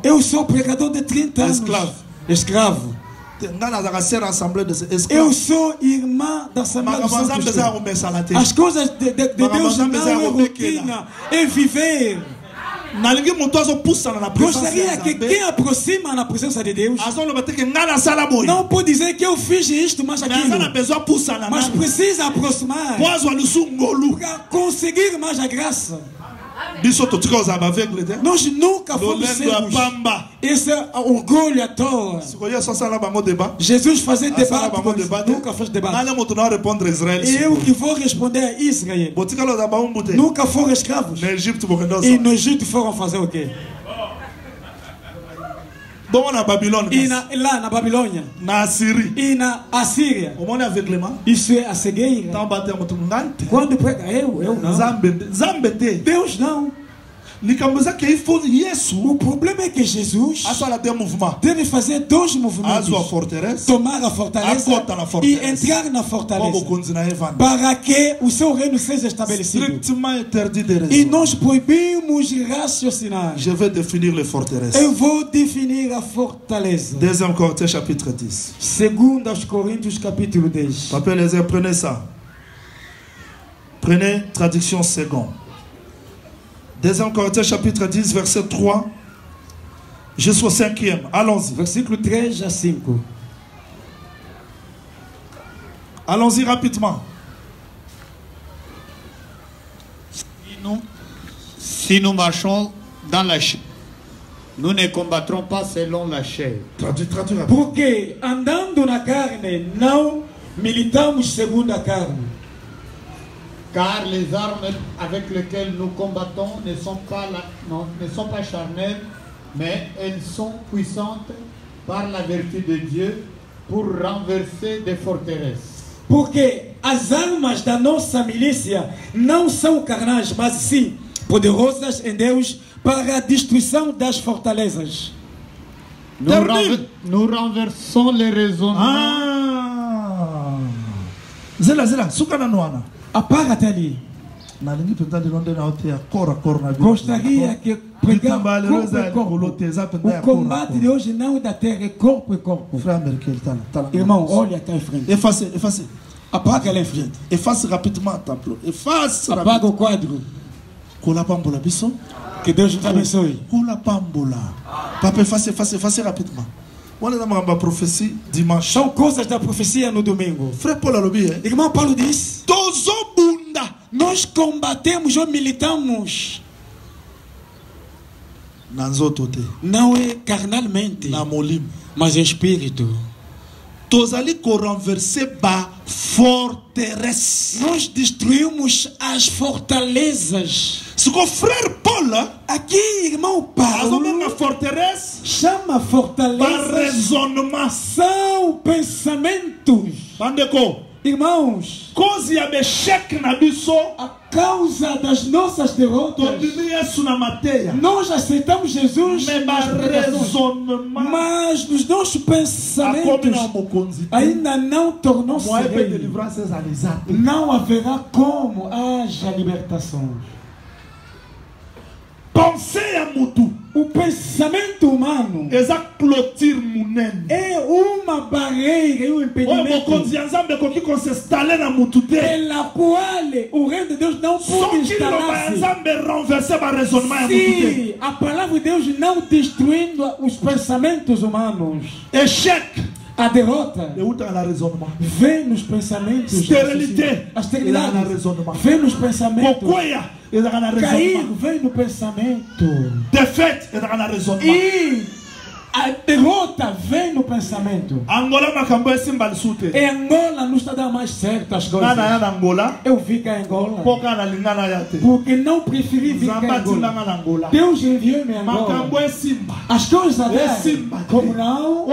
Eu sou pregador de 30 anos. Escravo. Eu sou irmã da Assembleia dos Santos. As coisas de Deus não é rotina, é viver. Gostaria que quem aproxima na presença de Deus não pode dizer que eu fiz isto, mas aquilo. Mas precisa aproximar para conseguir mais a graça. Nós nunca fomos cegos. Esse é orgulho à toa. Jesus fazia debate, nunca fez debate. E eu que vou responder a Israel. Nunca foram escravos. E no Egito foram fazer o quê? E lá na Babilônia, e na Assíria, isso é a cegueira. Quando prega, eu não. Deus não. O problema é que Jesus deve fazer dois movimentos: tomar a fortaleza e entrar na fortaleza, para que o seu reino seja estabelecido. E nós proibimos raciocinar. Je vais définir les forteresses. Eu vou definir a fortaleza. 2 Corinthiens chapitre 10. 2 Coríntios capítulo 10. Papa Eliezer, prenez ça. Prenez traduction seconde. 2 Corinthiens chapitre 10 verset 3 jusqu'au 5e. Allons-y. Versículo 3 a 5. Allons-y rapidement. Si nous marchons dans la chair, nous ne combattrons pas selon la chair. Traduis rapidement. Porque andando na carne, não militamos segundo a carne. Car les armes avec lesquelles nous combattons ne sont pas charnelles, mais elles sont puissantes par la vertu de Dieu pour renverser des forteresses. Porque as armas da nossa milícia não são carnais, mas sim poderosas em Deus para a destruição das fortalezas. Nous renversons les raisonnements. Zela, sukana noana. Apaga até ali. Gostaria que pregar o combate de hoje não é da terra, é corpo e corpo. Irmão, olha cá em frente. Efface. Apaga ali em frente. Efface rapidement o tableau. Efface. Apaga o quadro. Que Deus nos abençoe. Papa, efface rapidement. On est dans ma prophétie dimanche. São coisas da profecia no domingo. Frère Paul Alobi, Irmão Paulo diz: Tozobunda. Nós combatemos ou militamos. Não é carnalmente, mas é espírito. Tozali ko renverser ba forteresse. Nós destruímos as fortalezas. Ce que frère Paul, aqui irmão Paulo, chama fortaleza raisonnement. São pensamentos. Irmãos, a causa das nossas derrotas, nós aceitamos Jesus, mas nos nossos pensamentos ainda não tornou-se rei. Não haverá como haja libertação. Pensez à Moutou. O pensamento humano é uma barreira e um impedimento pela qual o reino de Deus não pode instalar-se. Se a palavra de Deus não destruindo os pensamentos humanos, a derrota vem nos pensamentos. A esterilidade vem nos pensamentos. Cair vem no pensamento. E a derrota vem no pensamento. Em Angola não está dando mais certo as coisas. Eu vi que em Angola porque não preferi vir em Angola. Deus enviou-me em Angola. As coisas dele, como não,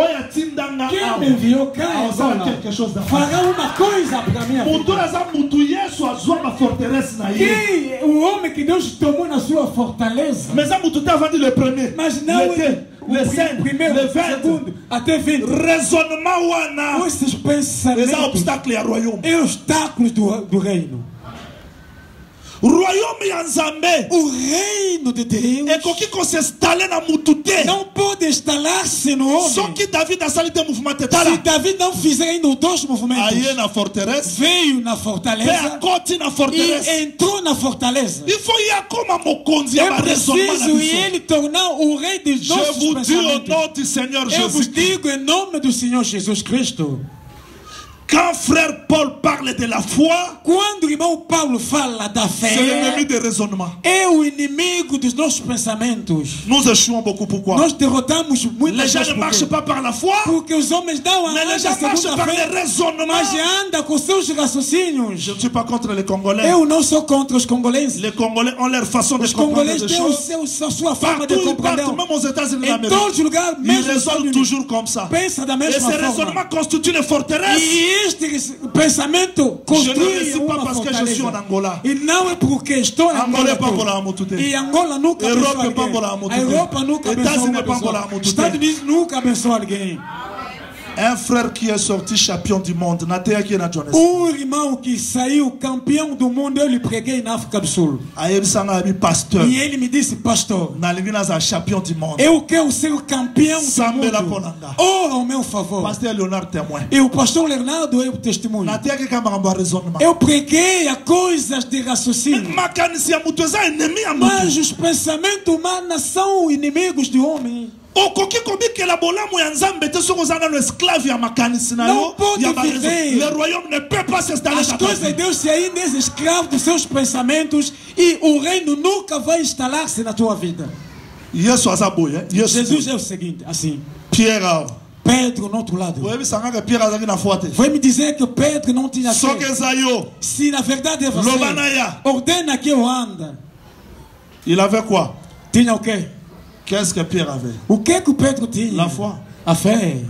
quem me enviou cá em Angola fará uma coisa para minha vida. Que o homem que Deus tomou na sua fortaleza, mas não o primeiro, o segundo, até 20. Esses pensamentos é obstáculos do reino. O reino de Deus não pode instalar-se no homem. Se Davi não fizer ainda dois movimentos, veio na fortaleza e entrou na fortaleza. É preciso ele tornar o rei dos nossos pensamentos. Eu vos digo em nome do Senhor Jesus Cristo. Quand frère Paul parle de la foi, quando o irmão Paulo fala da fé, c'est l'ennemi des raisonnements. É o inimigo dos nossos pensamentos. Nous échouons beaucoup. Pourquoi? Nós derrotamos muitas vezes. Les gens ne marchent pas par la foi, porque os homens não andam segundo a fé, mas andam com seus raciocínios. Je ne suis pas contre les Congolais. Eu não sou contra os congolenses. Les Congolais ont leur façon de comprendre les choses. A sua forma de compreender. Même aux États-Unis em todos os lugares, ils raisonnent toujours comme ça. Pensa da mesma forma. Et ces raisonnements constituent les forteresses. este pensamento Je ne construi réussis pas parce que je suis en Angola. E não é porque estou em Angola Angola. é para muito E Angola nunca abençoa Europa é alguém. para muito A Europa nunca abençoa États-Unis uma é para pessoa. muito Estados Unidos nunca abençoa alguém. Un frère qui est sorti champion du monde, na terre qui est na Johannesburg. Irmão que saiu campeão do mundo, eu lhe preguei na África do Sul. Aí sanga bi pasteur. E ele me disse, pastor, Na linha za champion du monde. eu quero ser o campeão do Sambela mundo. ponanga. Ora ao meu favor. Pasteur Leonard témoin. E o pastor Leonardo é o testemunho. Na terre que kamba ngamba raisonnement. Eu preguei a coisas de raciocínio. Makanisi ya mutu eza ennemi ya Mas mutu. os pensamentos humanos são inimigos do homem. Okoki kobikela bolamu ya nzambe te soko ozanga no esclave ya makanisi na Não yo. pode Ya ba raison. viver. Le royaume ne peut pas s'installer As dans ta coisas de vie. Deus se ainda és escravo dos seus pensamentos e o reino nunca vai instalar-se na tua vida. Yesu aza boye, hein? Jesus Yesu. é o seguinte, assim, Pierre awa. Pedro no outro lado. Oyebi sanga que Pierre azaki na foi te. Foi me dizer que Pedro não tinha Soki fé. eza yo. Se na verdade é você, Lobanaya. ordena que eu anda. Il avait quoi? Tinha o quê? Qu'est-ce que Pierre avait? O que o Pedro tinha? La foi. A fé.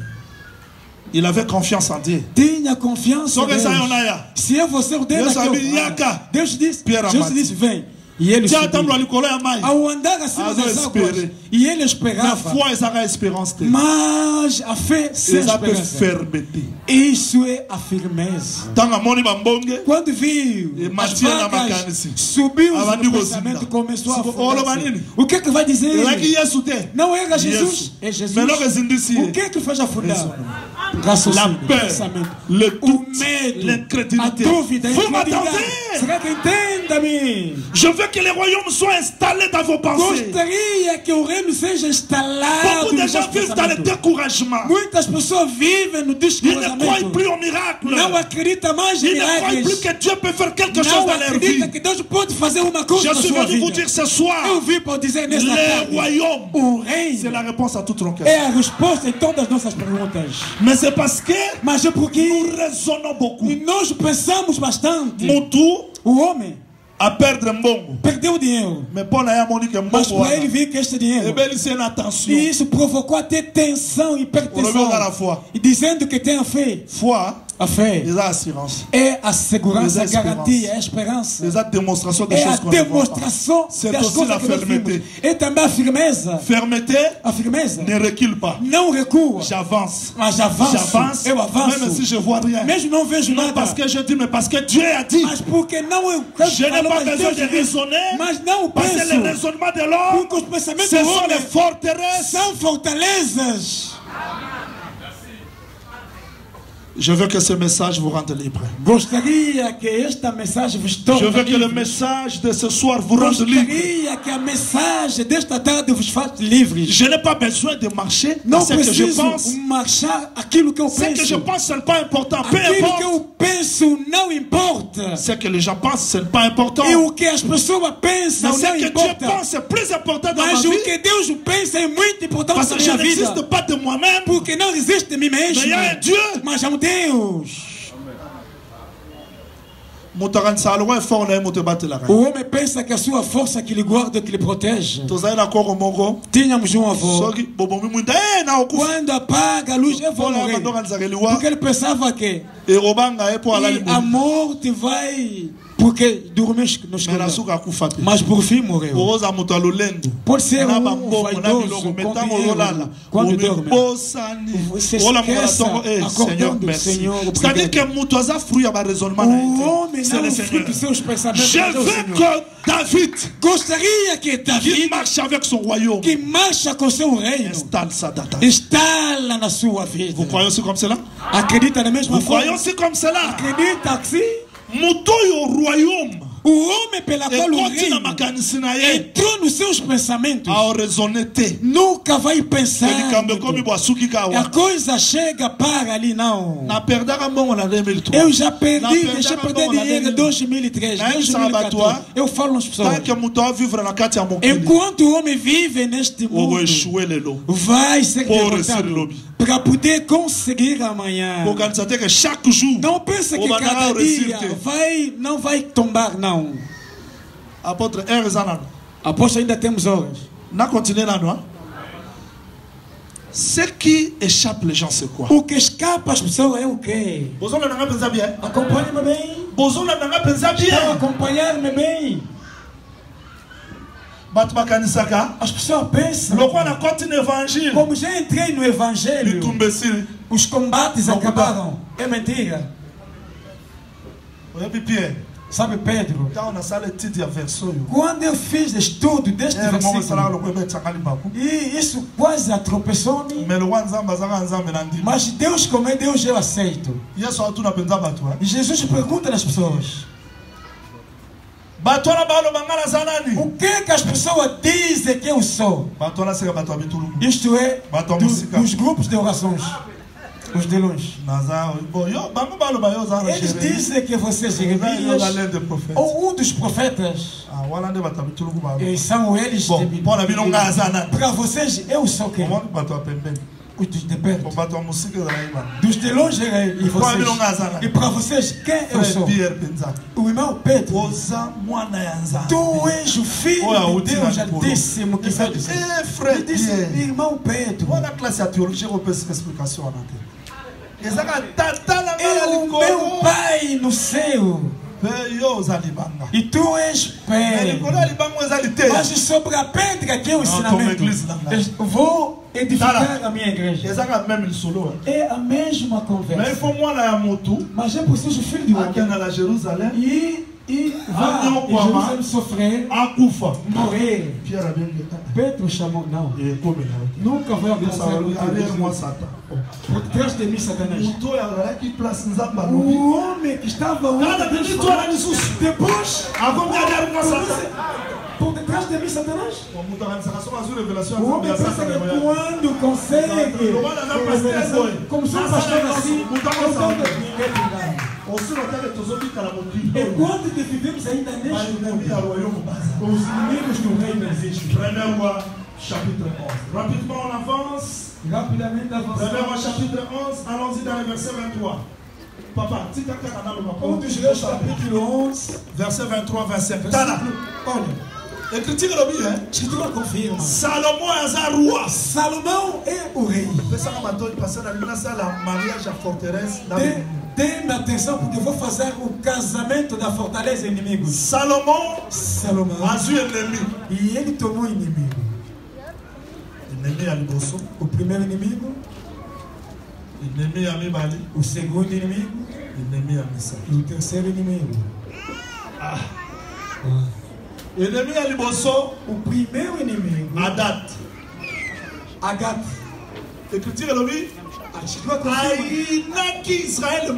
Il avait confiance en Dieu. Tinha confiança em Soki eza yo Deus. na ya. Se é você, ordena Deus que eu sabia, vá. Yaka. Deus disse, Pierre Jesus amado. disse, vem. E ele Tia subiu. tamblo alikolo ya mai. Ao andar acima Azo das águas. espere. E ele Na esperava. foi ezaka espérance te. Mas a fé sem Eza pe esperança. fermeté. Isso é a firmeza. Tanga moni bambonge. Quando viu E as matia na vagas, macanisi. subiu o Abandi pensamento, gozinda. começou a Sigo- afundar-se. Olo banini. O que é que vai dizer? Elaki Yesu te. Não era Jesus, Yesu. é Jesus. Melhor ezindisi ye. O que é que faz afundar? Yesu. Raciocínio, La peur, pensamento. le O doute, medo, l'incrédulité. a dúvida, a Vous incredulidade. m'entendez? Será que entenda-me? Je veux que les royaumes soient installés dans vos pensées. Gostaria que o reino seja instalado Beaucoup de nos gens nossos vivent dans le pensamentos. découragement. Muitas pessoas vivem no Ils ne croient descolamento. plus au miracle. Não acredita mais em Ils ne croient plus milagres. que Dieu peut faire quelque chose Não dans leur acredita vie. que Deus pode fazer uma coisa Je na suis sua venu vous vida. dire ce soir, Eu vim para dizer nesta les tarde, royaumes, o c'est reino la réponse à toutes nos é questions. a resposta em todas as nossas perguntas. Mais c'est parce que Mas é porque nous raisonnons beaucoup. nós pensamos bastante. Moutou O homem à perdre mbongo. perdeu o dinheiro, Mais Paul a dit que mas mbongo para ele vir que este dinheiro, et bien il c'est une attention. e isso provocou até tensão, On le hipertensão, veut à la fois. e dizendo que tem a fé. Foi, A fé les assurances, é a segurança, a Les garantia, é a esperança. les démonstrations des É a choses qu'on ne voit pas. demonstração C'est das aussi coisas la que nós fermeté. vimos. É também a firmeza. Fermeté, A firmeza ne recule pas. não recua, J'avance. mas avanço. J'avance, Eu avanço. même si je vois rien. Mesmo não vejo Non nada. parce que je dis, mais parce que Dieu a dit. Mas porque não eu Je n'ai pas besoin de raisonner. Mas não Parce que penso. le raisonnement de l'homme, Porque os pensamentos ce do sont les homem forteresses. são fortalezas. Je veux que ce message vous rende libre. Gostaria que esta mensagem vos Je torne veux que le livres. message de ce soir vous rende libre. Gostaria que a mensagem desta tarde vos faça livres. Je n'ai pas besoin de marcher Não à ce que je preciso pense. marchar aquilo que eu Ce que je penso. pense, ce n'est pas important. Peu Aquilo que importe. eu penso não importa. Ce que les gens pensent, ce n'est pas important. E o que as pessoas Mais pensam ce não que Dieu importa. pense, c'est plus important dans ma Mas vie. o que Deus pensa é muito importante Parce na que je minha vida. n'existe pas de moi-même. Porque não existe de mim mesmo. Mais il y a un Dieu. Mas há um Deus. Moutaran é fort, là, moutabatela. O homem pensa que a sua força que lhe guarda, que lhe protege. Tozaï na koro mongo. Tínhamos um avô. Soki bobomi muita na okufa. Quando apaga a luz, eu vou Bola morrer. mandonga nzakeliwa. Porque ele pensava que E robanga epo ala a limu. morte vai... Porque dormiu nos Mera escuridão. suka kufa te. Mas por fim morreu. Oza mutu alolendo. Pode ser Na um bambongo na vaidoso biloko com metango dinheiro. lolala. Quando dorme. Bosani. Você Ola esqueça, mongala tongo Seigneur acordando, merci. Senhor, C'est-à-dire obrigado. que mutu aza fruit ya ba raisonnement na O ete. homem C'est não le é Seigneur. fruto dos seus pensamentos. Je mas é o veux Senhor. que David Gostaria que qui David, marche avec son royaume que marcha com seu reino, installe sa data. instala na sua vida. Vous croyez aussi comme cela? Acredita na mesma Vous croyez forma? aussi comme cela? Acredita que sim? Mutoyo royaume. O homem pela qual o Ekoti na reino makanisi na ye. entrou nos seus pensamentos, A raisonner te. nunca vai pensar. Elikambe komi bwa suki A kawa. coisa chega para ali, não. Na perdaka mbongo na 2003. Eu já Na perdi, perdaka deixei perder mbongo na dinheiro em 2003. 2003, Na 2014. Eu falo nas pessoas. Tant que muto a vivre na kati ya mokili. Enquanto o homem vive neste Ogo mundo, échouer lelo. vai ser Pour réussir derrotado lobby. para poder conseguir amanhã. Organiser que chaque jour. Não pense que Obanara cada réussir dia te. não vai tombar, não. Apôtre R zanano. Aposto ainda temos horas. Na continuer na noa. Ce qui échappe les gens, c'est quoi? O que escapa as pessoas é o quê? Acompanhe-me bem. Estão a acompanhar-me bem. As pessoas pensam, como já entrei no evangelho, os combates acabaram. É mentira. Sabe Pedro? Quando eu fiz estudo deste versículo, e isso quase atropeçou-me. Mas Deus, como é Deus, eu aceito. E Jesus pergunta às pessoas: o que as pessoas dizem que eu sou? Isto é, dos grupos de orações. Os de longe. Eles dizem que você é Jeremias ou um dos profetas. E são eles. Para vocês, eu sou quem? Os de perto. Dos de longe e vocês. E para vocês, quem eu sou? O irmão Pedro. Tu és o filho de Deus Altíssimo que vai dizer. Ele disse, irmão Pedro. É o meu Pai no céu. E tu és Pedro. Mas sobre a pedra que é o ensinamento, vou edificar a minha igreja. É a mesma conversa. Mas é preciso o filho de homem e vai em Jerusalém sofrer, morrer. Pedro chamou, não. Nunca vai acontecer. Por trás de mim, Satanás. O homem que estava depois, por detrás de mim, Satanás. O homem pensa que quando consegue, como sou pastor assim, enquanto que vivemos ainda neste mundo, os inimigos do reino existem. Chapitre 11. Rapidement on avance. Rapidamente avançamos. Premier roi chapitre 11, allons-y dans le verset 23. Papa, tu t'as qu'à dans le chapitre 11, verset 23, 25. Tana. Écriture le bien, hein? Tu dois confirmer. Salomon est un roi. Salomon est o rei. Mariage à forteresse. Tenha atenção porque eu vou fazer o casamento da fortaleza inimigo. Salomon a eu inimigo. E ele tomou inimigo. O primeiro inimigo. O segundo inimigo. E o terceiro inimigo. O primeiro inimigo. Agat. Écriture le Israël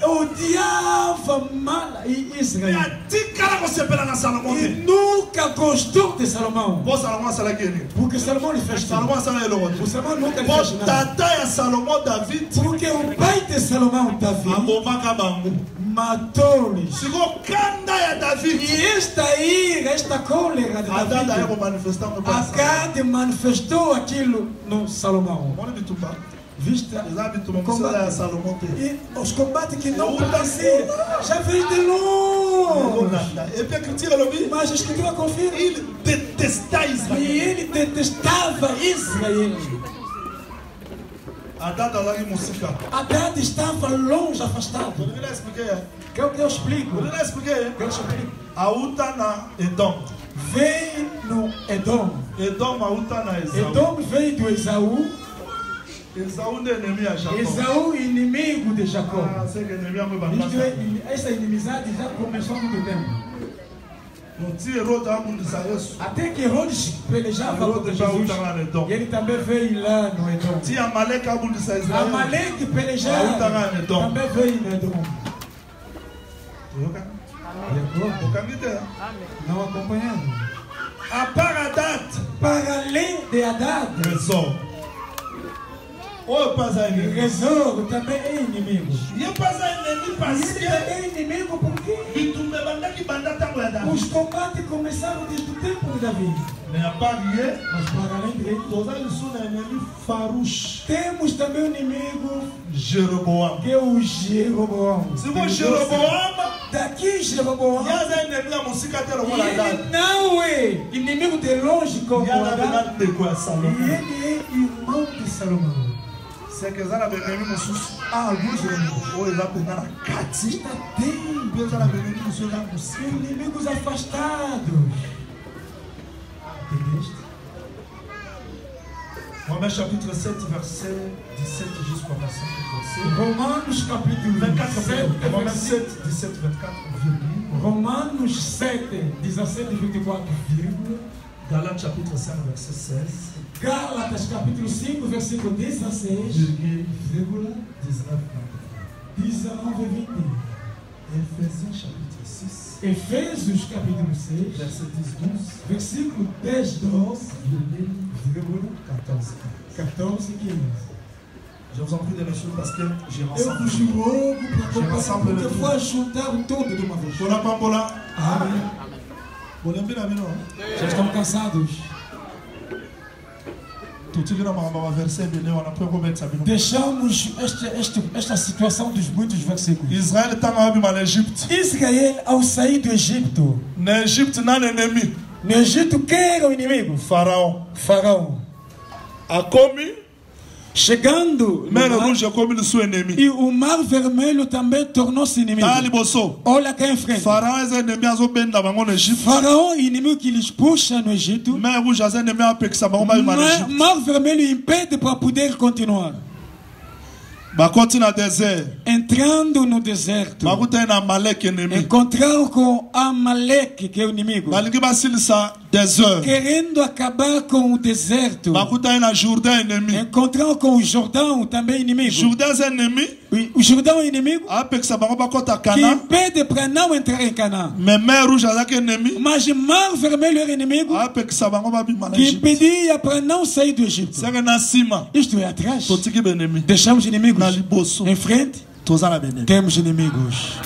odiava mal Israel. E nunca gostou de Salomão. Porque Salomão lhe fez Salomão nunca lhe fez nada. Porque o pai de Salomão, Davi, matou-lhes. E esta ira, esta cólera de Davi, Agade manifestou aquilo no Salomão. Vista e os combates que não pareciam já veio de longe. Mas a escritura confirma. Ele detestava Israel. E ele detestava Israel. Haddad estava longe, afastado. Quer que eu explico? Veio no Edom. Edom veio do Esaú. Esaú, inimigo de Jacó. Essa inimizade já começou há muito tempo. Até que Herodes pelejava contra Jesus. E ele também veio lá no Edom. Amaleque pelejava também veio no Edom. Não acompanhando. Para além de Haddad, Rezor também é inimigo. E ele também é inimigo porque os combates começaram desde o tempo de Davi. Mas para além dele, temos também o inimigo Jeroboão. Que é o Jeroboão. Daqui Jeroboão. Ele não é inimigo de longe Jacob Ouaga, il est irmão de Salomão. C'est que ça, la bénédiction, nous sommes à gauche, ou il va prendre la carte. Está bem, Ça, la bénédiction, nous sommes à inimigos afastados. Entendeste? Romains chapitre 7, verset 17 jusqu'au verset 25. Romanos capítulo 24, 7, Romains 7, 17, 24, virgule. Romanos 7, 17 e 24, vírgula. Galates chapitre 5, verset 16. Gálatas capítulo 5, versículo 16, vírgula 19 e 20. Éphésiens chapitre 6, Efésios capítulo 6, verset 10, 12, versículo 10, 12, vírgula 14, 14 e 15. Je vous en prie de me suivre parce que j'ai Eu rassemblé. vos rogo para acompanhar, porque eu vou juntar todo de uma vez. Bola pambola. Amém. Bola mbina bino. Já estão cansados. Tudo que nós verset de Léo, on a pu remettre ça bino. Deixamos esta situação dos muitos versículos. Israël est en Égypte. Israel, ao sair do Egito, Na Égypte, não é inimigo. no Egito, quem era o inimigo? Faraó. Faraó. A come, Chegando no Mer mar, Rouge comme le sous ennemi. e o mar vermelho também tornou-se inimigo. Tá ali bosso. Olha quem enfrenta. Faraó é inimigo azo benda bango na Égypte. Faraó, inimigo que lhes puxa no Egito. Mer Rouge é inimigo a peksa bango ba na Égypte. Mar vermelho impede para poder continuar. Ba continue na désert. Entrando no deserto, Ba kuta na Malek ennemi. encontraram com Amaleque, que é o inimigo, Balingi basilisa désert. querendo acabar com o deserto. Ba kuta na Jourdain ennemi. Encontraram com o Jordão, também inimigo. Jourdain é ennemi. O Jordão é inimigo A peksa bango ba kota que Cana. impede para não entrar em Canaã. Mais Mer Rouge é ennemi. Mas o mar vermelho era inimigo A peksa bango ba bi na que Égypte. impedia para não sair do Egito. C'est que na cima. Isto é atrás. Totiki benemi. Deixamos inimigos Na liboso. em frente. Tozana benemi. Temos inimigos.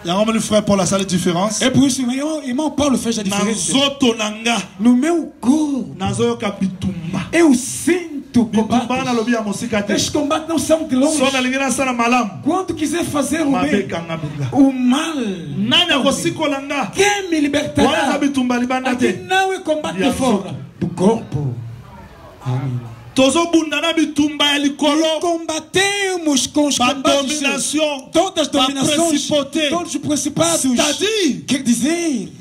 Il y a un frère Paul a sa différence. É por isso que o irmão Paulo fez a diferença. Nazoto nanga. No meu corpo, Nazoyoka bitumba. eu sinto Bitumba na combate. lobi ya mosika te. Estes combates não são de longe. So na lingina sana malam. Quando quiser fazer o bem, Mabeka nga benga. o mal, Nani akosiko nanga. quem me Wana libertará? bitumba libanda Aqui te. não é combate de fora, do corpo. Amém. Tozo bunda na bitumba ya likolo. Combatemos com os Ba combates, domination. todas as Ba dominações, principauté. todos os principados. C'est-à-dire, Quer dizer,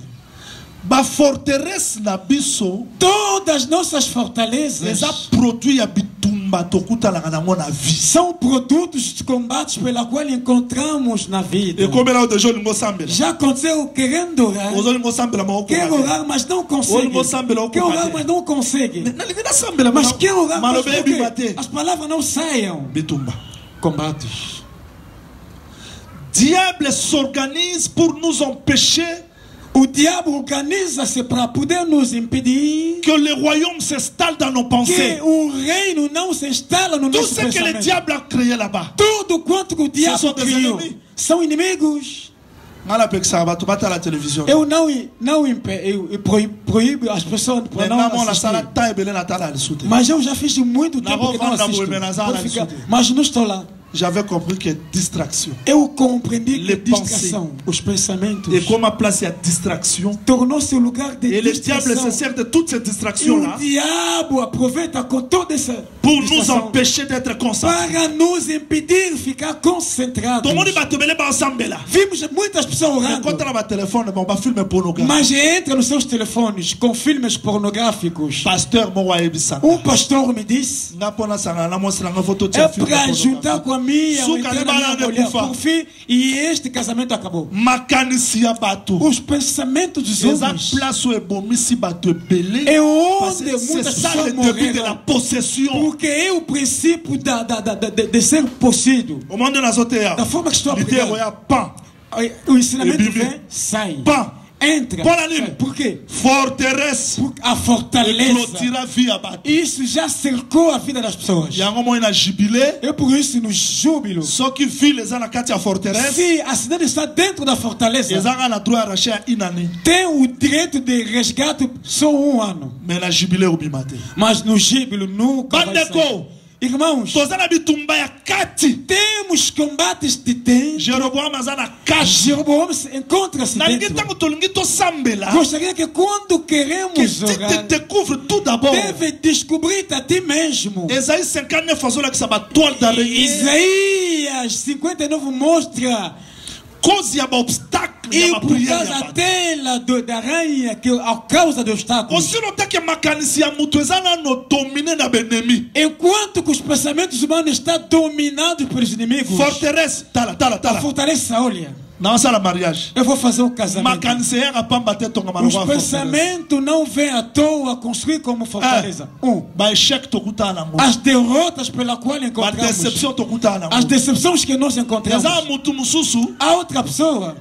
ba forteresse na biso. todas as nossas fortalezas Eza produit ya bitumba tokuta la nango na vie. são produtos de combates pela qual encontramos na vida. E comme là de joli ngo sambela. Já aconteceu querendo orar, Ozo ngo sambela mo ko. quer orar, mas não consegue. Olha, sambela, o Quer orar, combate. mas não consegue. Na lingina sambela Mas quer orar, mas malobe por quê? bibate. As palavras não saiam. Bitumba. Combates. Diable s'organise pour nous empêcher O diabo organiza-se para poder nos impedir que le royaume s'installe dans nos que pensées. o reino não se instala no Tout nosso ce que le pensamento. diable a créé là-bas. Tudo quanto que o sont diabo des criou ennemis. são inimigos. Ngala peksa tu bata la télévision. Eu proíbo as pessoas para não Maintenant la assistir. sala taille na tala al soute. Mas eu já fiz muito Na tempo que não rovanda assisto. boemenazala Pode ficar. discutir. Mas não estou lá. J'avais compris que distraction. Eu compreendi que Les distração, os pensamentos, Et comme à place il y a distraction. tornou-se um lugar de Et le diable distração. se sert de toutes ces E distractions o là diabo aproveita com toda essa pour nous distração empêcher d'être concentrés. para nos impedir de ficar concentrados. Tout le monde va te mêler ensemble là. Vimos muitas pessoas Mais orando, quand on a un téléphone, on va filmer pornographique. mas entra nos seus telefones com filmes pornográficos. Pasteur Mowa Ebisa. Pastor me disse, Ngapona sanga na mostra nga photo é tia film. para juntar com a minha, Suka entrar na libala minha ne mulher. kufa. Por fim, e este casamento acabou. Makanisi ya bato. Os pensamentos dos Eza homens place où ebomisi bato ebele. é Parce onde que c'est muitas ça pessoas le début de la morreram. possession. Porque é o princípio de ser possuído. Au moment de la zotea. Da forma que estou a L'idée pregar. roya pan. O ensinamento E Bíblia. vem, sai. Pan. Entra. Por ali. Sai. Por quê? Forteresse. Porque a fortaleza. Clôtura via bato. Isso já cercou a vida das pessoas. Yango mo ina jubilé. É por isso no júbilo. Só que ville eza na kati ya forteresse. Se a cidade está dentro da fortaleza, Eza na droit arraché à inani. tem o direito de resgate só ano. Mais na jubilé obimate. Mas no júbilo nunca vai sair. Bandeko. Irmãos, tozana bitumba ya kati. temos combates de tempo. Jeroboam azana kashi. Jeroboam encontra-se Na dentro. ngita kutolingi to sambela. Gostaria que quando queremos Que tu orar, te découvres tout d'abord. deve descobrir a ti mesmo. Esaïe 59 fazola que ça va toile d'araignée. Isaías 59 mostra Cause ya ba obstacle e ya ba por prière causa ya ba. dela da aranha, que a causa do obstáculo. Aussi longtemps que makanisi ya mutu ezana no dominer na benemi. Enquanto que os pensamentos humanos estão dominados pelos inimigos, Forteresse tala tala a tala. fortaleza, olha, Na sala mariage. eu vou fazer um casamento. Makanisi ya pamba te tonga Os malwa forteresse. pensamentos não vêm à toa construir como fortaleza. Ba échec to kutana ngo. As derrotas pela qual Ba encontramos, déception to kutana as ngo. decepções que nós encontramos, Eza mutu mususu a outra pessoa,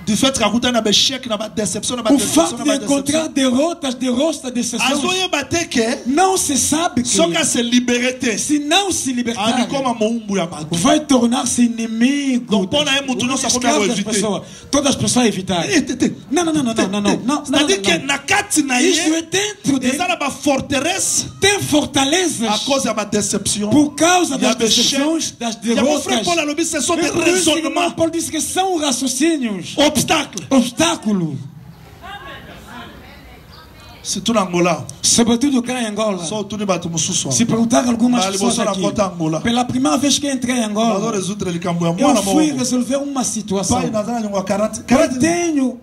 du fait que kutana ba échec na ba déception na ba o déception fato na de ba encontrar déception. derrotas, decepções, Azoye bateke não se sabe que soka se libérer. se não se libertar, Ani koma moumbu ya bato. vai tornar-se inimigo. Donc, pour la mutu não sabe como das eviter. pessoas. Todas as pessoas evitarem. Não. C'est-à-dire que na kati na Isso é ye dentro de eza na ba forteresse tem fortalezas à cause ya ba déception. por causa Il y a das des decepções, das Ya mon frère derrotas. Paul alobi ce sont des É por isso que o irmão raisonnements, Paulo disse que são raciocínios, obstacles. obstáculos, Surtout na Angola. sobretudo cá em Angola. So tuni bato mususu. Se perguntar algumas Mas pessoas você na aqui, conta Angola. pela primeira vez que entrei em Nós Angola, resolver likambo ya eu mwana fui moko. resolver uma situação. Pai nazana nyongwa 40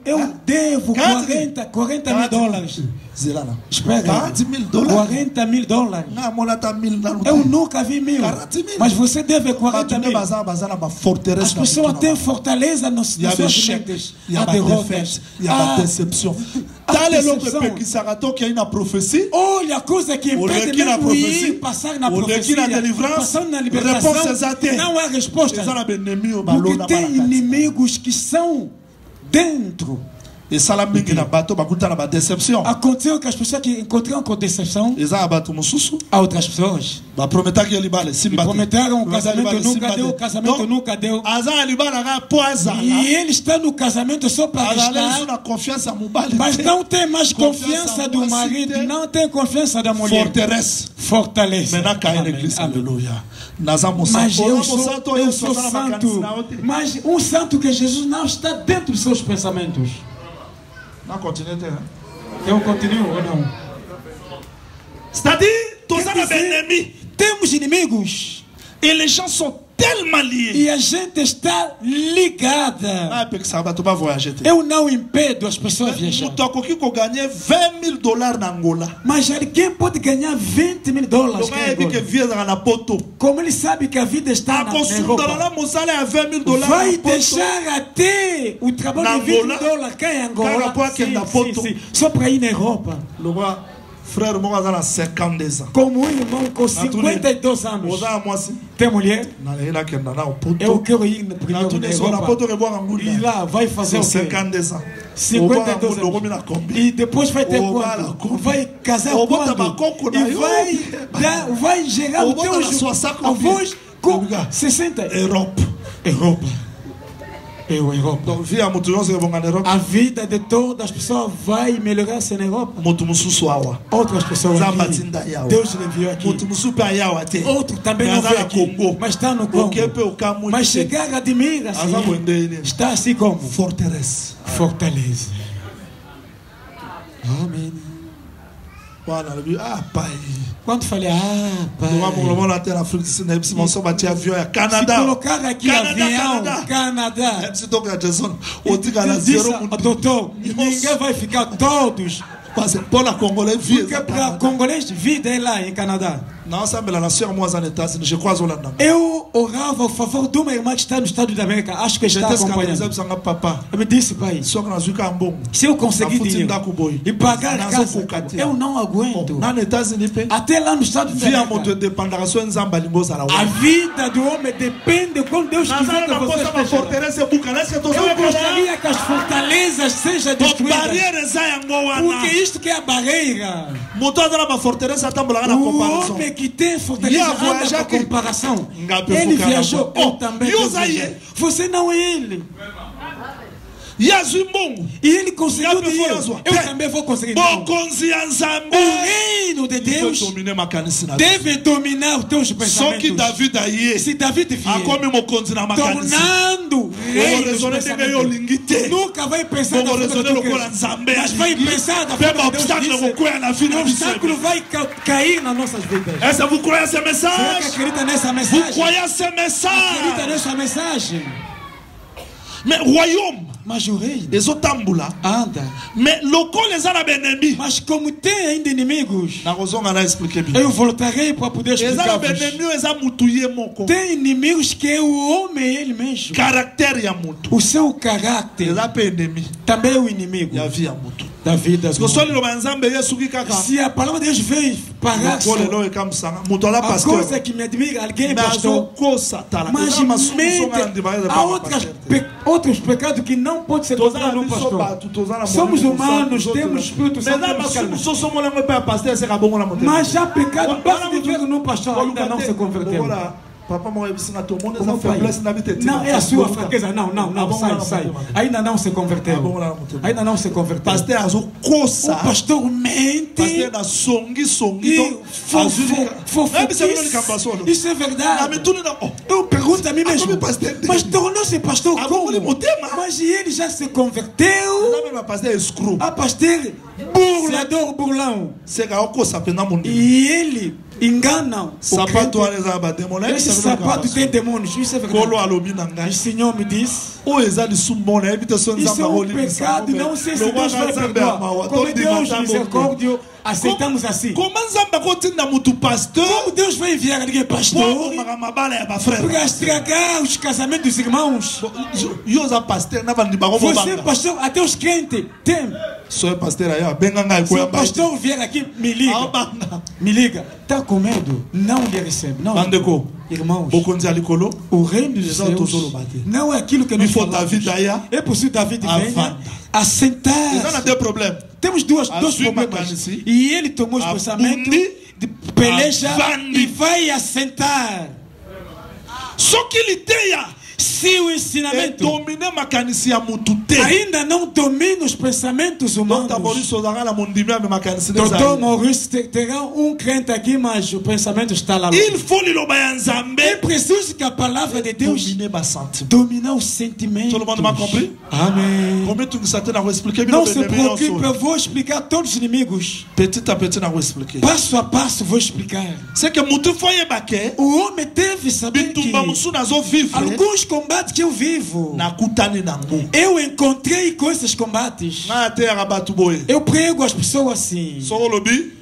Eu devo 40 mil dólares. Zelana. Espera, 40 mil $40,000. 40 mil dólares. Na mona ta 1000 na Eu nunca vi 1000. 40 mil. Mas você deve 40 Bato ne mil. bazana ba forteresse. As pessoas têm fortaleza nas Il y a des suas chèques, mentes. il y a Há des derrotas. défaites, il y a des déceptions. Dans les langues qui s'arrêtent, qu'il y a une prophétie. Olha a coisa que O impede lequim na mesmo profecia, ir passar na o lequim profecia, na delivrance, passando na réponse libertação, exata. não há resposta. Eza na benemi o balona Porque tem balakati. inimigos que são dentro. Et ça la mingi na bato bakuta na ba déception. Aconteceu que as pessoas que encontraram com decepção, Eza bato mususu. há outras pessoas Ba prometa que libale me simba. prometeram o casamento nunca deu, o casamento nunca deu. Aza libala ga poaza. E ele está no casamento só para Aza estar, na confiança mubali. mas não tem mais Confiança confiança do moa, marido, sim, não tem confiança da mulher. Forteresse. Fortaleza. Maintenant quand Amém, l'église amém. alléluia. Naza Mas musanto. eu sou santo. Mas um santo que Jesus não está dentro dos seus pensamentos. Na continue hein. Eu continuo ou não? C'est-à-dire, tous Quer ça dizer, ennemis. temos inimigos Et les gens sont tellement liés. e a gente está ligada. Ah, parce que ça va pas voyager. Eu não impedo as pessoas viajar. Tu as gagné $20,000 na Angola. Mas alguém pode ganhar 20 mil dólares. Donc, il dit que vient na poto. Como ele sabe que a vida está A na consulta Europa, lá, mon salaire é $20,000 vai na poto. deixar até o trabalho Na de 20 Angola, dólares cá em Angola. cara pode que na poto. Só para ir na Europa. Le roi, frère, mon gars, a 52 ans. Como um irmão com 52 anos. Vous avez moi aussi. Tem mulher? Na ina que na o poto. Eu quero ir Na primeiro tu na ne so na Europa. poto que boa Angola. E lá vai fazer o quê? 52 ans. 52 anos. anos. E depois vai ter quanto? Vai casar quando? E vai gerar o teu avós com 60. Europe. Europa. Europa. Donc, via mutu yonse vont en Europe. A vida de todas as pessoas vai melhorar-se na Europa. Mutu mususu awa. Outras pessoas Zamba aqui. tinda yawa. Deus lhe enviou aqui. Mutu musu pe ayawa te. Outro também não veio aqui, mas está no Congo. Mas chegar admira-se. Está assim como? Forteresse. Fortaleza. Amém. Ah, pai. Quando falei, pai. Se colocar aqui avião, Canadá. Disse, doutor, ninguém vai ficar todos. Porque para congolês, vida é lá em Canadá. Eu orava a favor de uma irmã que está no Estado da América. Acho que está acompanhando. Eu me disse, pai, se eu conseguir dinheiro e pagar a casa, eu não aguento. Até lá no Estado da América, a vida do homem depende quando Deus quiser que você esteja. Eu gostaria que as fortalezas sejam destruídas. Porque isto que é a barreira. O homem que tem fortaleza anda com comparação. Ele viajou, eu também. Você não é ele. E ele conseguiu dinheiro. Eu também vou conseguir. O reino de Deus deve dominar os teus pensamentos. Se David vier tornando rei dos pensamentos, nunca vai pensar da forma que tu queres, mas vai pensar da forma que Deus disse. O obstáculo vai cair nas nossas vidas. Est-ce que vous croyez ce Será que message? acredita nessa Vous mensagem? croyez ce Acredita message? nessa mensagem? Mais royaume, Mas o reino les otambula, anda. mais locaux les arabes ennemis. Mas como tem ainda inimigos, Na raison, on a expliqué bien. eu voltarei para poder Les arabes explicar. ennemis, ils ont moutouillé mon corps. Tem inimigos que é o homem ele mesmo. Caractère ya mutu. O seu caráter Les arabes ennemis, também é o inimigo ya vie ya mutu. da vida. Parce que soit le banzambe yesuki kaka. Se a palavra de Deus veio parar Loko lelo ekamsanga. Mutu ala a pasteur. coisa que me admira, alguém é Mais pastor, azokosa tala. mas Eza masumu mente songa na ndibaye há outros pecados que não pode ser tolerado no pastor. Somos humanos, temos o Espírito Santo. Mas já pecado basta de ver no pastor ainda não se converteu. Como faz? Não, é a sua fraqueza. Não, sai. Ainda não se converteu. Ainda não se converteu. O pastor mente e fofoquice. Isso é verdade. Eu pergunto a mim mesmo, mas tornou-se pastor como? Mas ele já se converteu a pastor burlador, burlão. E ele engana o crente. Esse sapato tem demônios, isso é verdade. O Senhor me diz, isso é um pecado, não sei se Deus vai perdoar. Como é Deus misericórdia, aceitamos assim. Como Deus vai enviar alguém pastor para estragar os casamentos dos irmãos? Você, pastor, até os crentes tem. Se o pastor vier aqui, me liga. Está com medo? Não lhe recebe. Não. Irmãos, o reino de Deus não é aquilo que nós falamos. É possível David venha assentar. Temos dois problemas. E ele tomou os pensamentos de peleja e vai assentar. Só que ele tenha. Se o ensinamento ainda não domina os pensamentos humanos, Dr. Maurice terá um crente aqui, mas o pensamento está lá. É preciso que a palavra de Deus domine os sentimentos. Todo mundo m'a compris? Amém. Não se preocupe, eu vou explicar todos os inimigos. Petit à petit, on va expliquer. Passo a passo, vou explicar. C'est que mutu foi baqué. O homem deve saber que alguns combates que eu vivo, eu encontrei com esses combates. Eu prego às pessoas assim,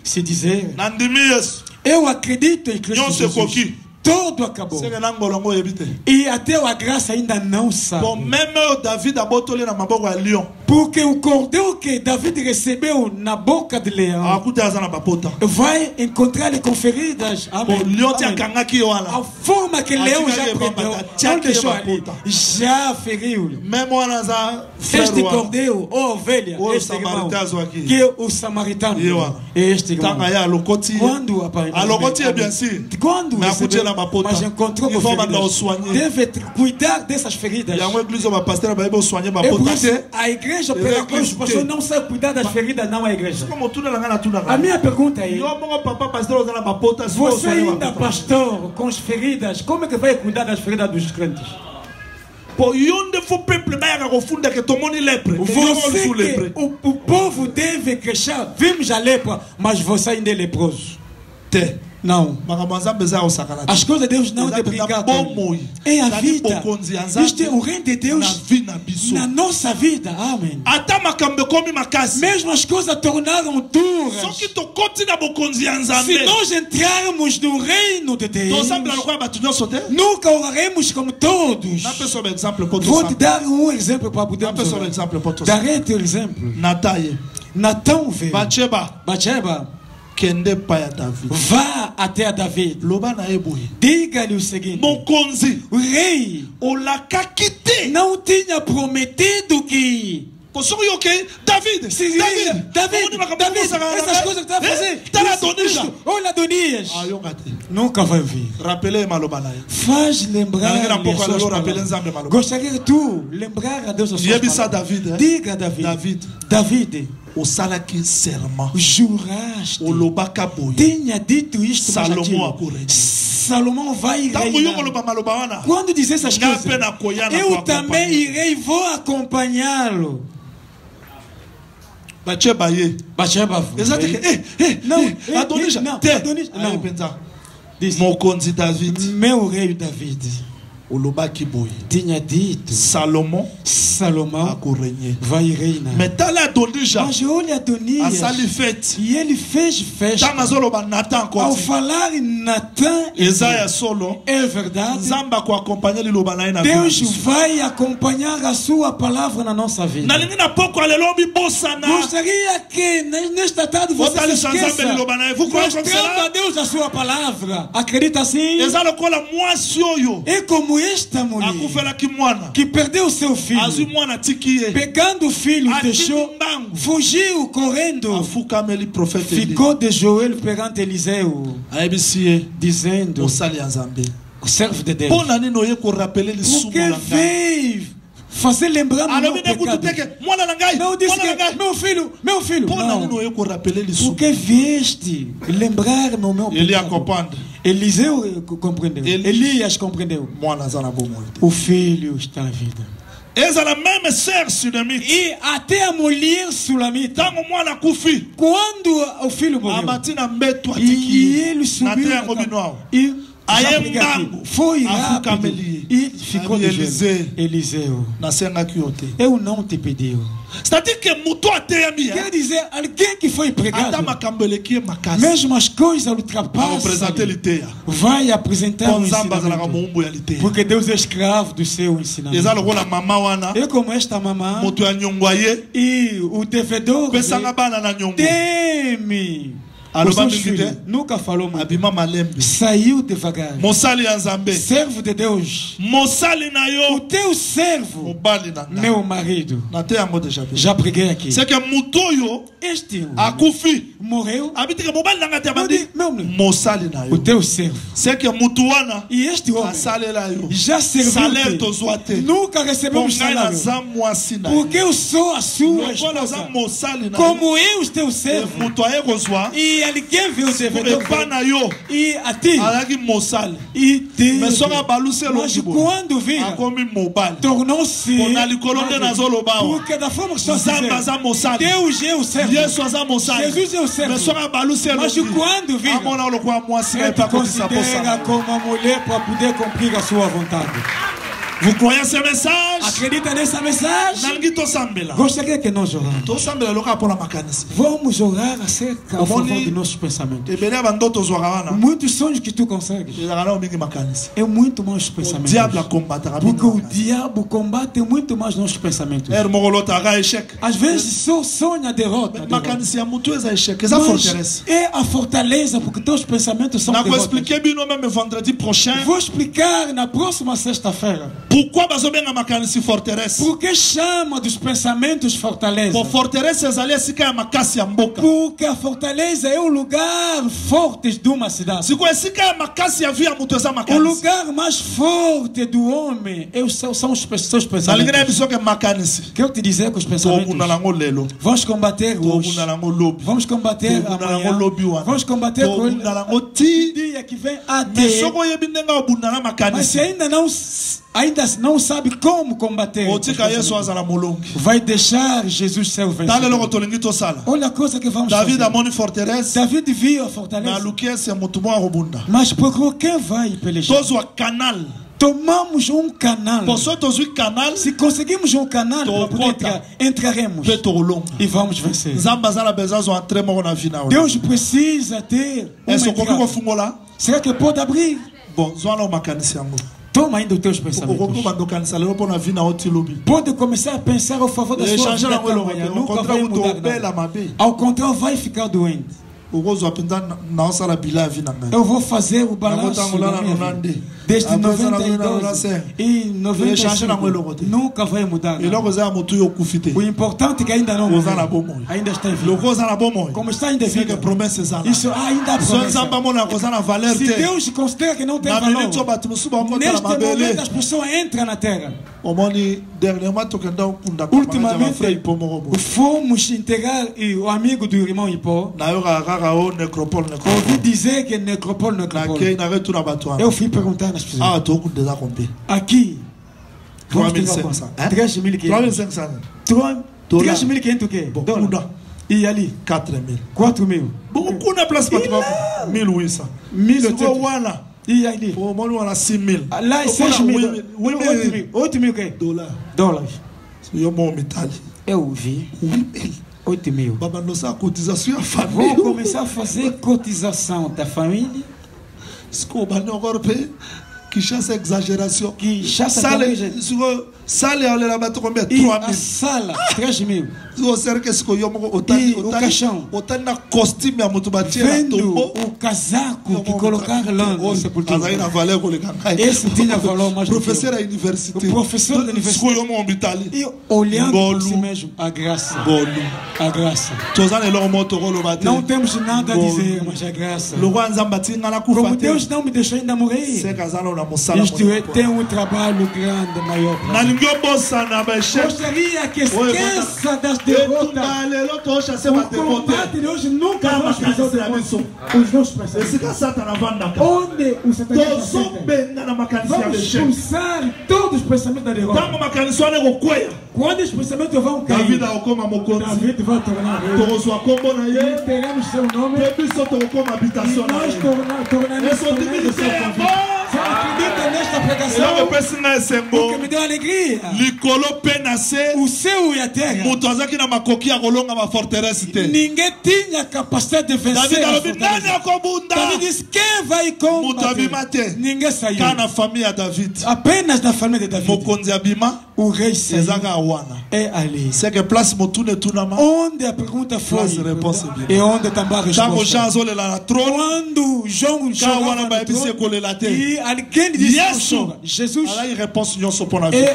se dizer, eu acredito em Cristo Jesus. Todo acabou. E até a graça ainda não sabe. Porque o cordeiro que David recebeu na boca de leão vai encontrar-lhe com feridas. Amém. A forma que o leão já prendeu, não deixou ali, já feriu-lhe. Este cordeiro, ou ovelha, este irmão, que é o samaritano, este irmão, quando recebeu, mas encontrou com feridas, deve cuidar dessas feridas. É por isso a igreja, pela qual os pastores não sabem cuidar das feridas, não é a igreja. A minha pergunta é: você ainda pastor com as feridas, como é que vai cuidar das feridas dos crentes? O povo deve queixar, vimos a lepra, mas você ainda é leproso. Não. As coisas de Deus não devem brincar com. É a vida. Isto é o reino de Deus na nossa vida. Amém. Mesmo as coisas tornaram duras. Se nós entrarmos no reino de Deus, nunca oraremos como todos. Vou te dar um exemplo para poder darei teu exemplo. Natão veio. Batsheba. Vá até a David. Diga-lhe o seguinte: o rei não tinha prometido que David, essas coisas que está fazendo, Adonija. Olha Adonias. Ayongate. Nunca vai ouvir. Rappelez Malobana. Faz lembrar gostaria que tu lembrar a Deus as suas palavras. David. Diga David. O salaki serment. Juraste. O lobaka boy. Tenha dito isto. Salomão vai reinar. Quando dizer essas coisas, eu também irei e vou acompanhá-lo. Adonija. Mokonzi David. Meu rei David. Tinha dito Salomão vai reinar. Mas olha Adonias, e ele fez festa. Ao falar em Natan, é verdade, Deus vai acompanhar a sua palavra na nossa vida. Gostaria que nesta tarde você se esqueça, mostrando a Deus a sua palavra. Acredita assim? É como esta mulher que perdeu seu filho, pegando o filho, deixou, fugiu correndo, ficou de joelho perante Eliseu, dizendo: o servo de Deus, porque veio fazer lembrar meu pecado. Não, disse que meu filho, não, porque veste lembrar meu pecado. Eliseu compreendeu. Elias compreendeu. O filho está à vida. E até a mulher sulamita, quando o filho morreu, e ele subiu e foi rápido e ficou de Eliseu. Eu não te pedi. Quer dizer, alguém que foi pregado, mesmo as coisas ultrapassam, vai apresentar um ensinamento, porque Deus é escravo do seu ensinamento. É como esta mamã e o devedor teme. Nunca falou mal. Saiu devagar. Servo de Deus. O teu servo, meu marido. Já preguei aqui. Este morreu. O teu servo. E este homem já serviu. Nunca recebeu um salário. Porque eu sou a sua esposa. Como eu, o teu servo. E alguém viu o devedor e a ti e te, mas quando vira tornou-se, porque da forma que só Deus é o servo, Jesus é o servo, mas quando vira considera como a mulher para poder cumprir a sua vontade. Vous croyez ce message? Acredita nessa mensagem? Gostaria que nós oramos. Vamos orar acerca a favor de nossos pensamentos. Muitos sonhos que tu consegues é muito mais os pensamentos. Porque o diabo combate muito mais nossos pensamentos. Às vezes só sonha a derrota. Mas é a fortaleza, porque teus pensamentos são derrotas. Vou explicar na próxima sexta-feira. Porque chama dos pensamentos fortaleza? Porque a fortaleza é o lugar forte de uma cidade. O lugar mais forte do homem são os seus pensamentos. Quero te dizer que os pensamentos vamos combater hoje, vamos combater amanhã, vamos combater o dia que vem até. Mas se ainda não sabe como combater, vai deixar Jesus ser o vencedor. Olha a coisa que vamos fazer. David viu a fortaleza, mas procurou quem vai pelejar. Tomamos um canal. Se conseguimos um canal, entraremos e vamos vencer. Deus precisa ter uma. Será que pode abrir? Toma ainda os teus pensamentos. Pode começar a pensar ao favor da sua vida amanhã. Nunca vai mudar nada. Ao contrário, vai ficar doente. Eu vou fazer o balanço da minha vida. Desde 92 e 95 nunca vai mudar. O importante é que ainda não morreu. Ainda está vivo. Como está ainda vivo. Isso ainda é promessa. Se Deus considera que não tem valor, neste momento as pessoas entram na terra. Ultimamente fomos integrar o amigo do irmão Ipó. Ouvi dizer que necropole. Eu fui perguntar nas pessoas. Aqui 3.500. 3.500 o quê? E ali 4.000. Beaucoup de place para 1.800. 1.800. E ali? 6.000. Lá é 6.000. 8.000 quê? Dólares. Eu vi 8.000. Vou começar a fazer cotização da família. Qui chasse exagération. Qui chasse Sale a combien? 3.000. Sala, 3.000. E o caixão. Vendo o casaco que colocaram lá no sepultura. Esse tinha valor mais. Professor da universidade. O professor da universidade. E olhando por si mesmo, a graça. A graça. Não temos nada a dizer, mas a graça. Como Deus não me deixou ainda morrer. Isto é, tem um trabalho grande, maior. Gostaria que esqueça das derrotas. O combate de hoje nunca vai esquecer os nossos pensamentos. Onde o Satanás vamos expulsar todos os pensamentos da derrota. Quando os pensamentos vão cair, David vai tornar rei. E teremos seu nome. E nós tornaremos seu convite. Você acredita nesta pregação? O que me deu alegria. O céu e a terra. Ninguém tinha capacidade de vencer. David disse: quem vai combater? Ninguém saiu. Apenas da família de David. O rei saiu. É ali. Onde a pergunta foi e onde também a resposta. Quando João chegava no trono e alguém disse: Jesus é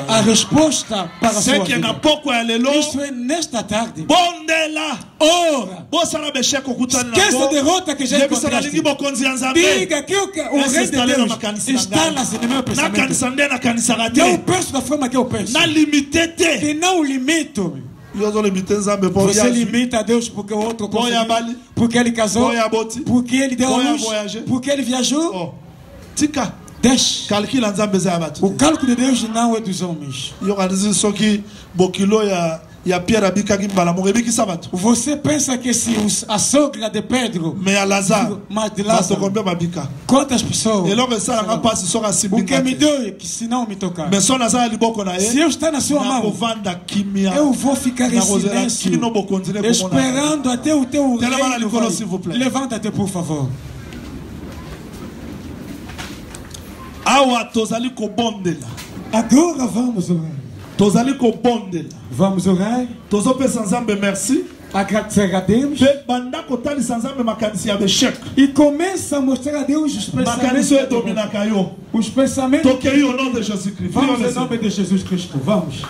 a resposta para a sua vida. Isso é nesta tarde. Ora, esqueça a derrota que já encontraste. Diga que o rei de Deus instala-se no meu pensamento. Eu penso da forma que eu penso. E não limito. Você limita a Deus porque o outro conseguiu, porque ele casou, porque ele deu a luz, porque ele viajou. Deixe. O cálculo de Deus não é dos homens. Você pensa que se a sogra de Pedro, mas de Lázaro, quantas pessoas? O que me deu é que se não me tocar, se eu estar na sua mão, eu vou ficar em silêncio, esperando até o teu reino. Levanta-te, por favor. Agora vamos orar. Vamos orar. Merci. Agradecer a Deus. E começa a mostrar a Deus os pensamentos. Os pensamentos. Toquei o nome de Jesus Cristo. Vamos em nome de Jesus Cristo. Vamos.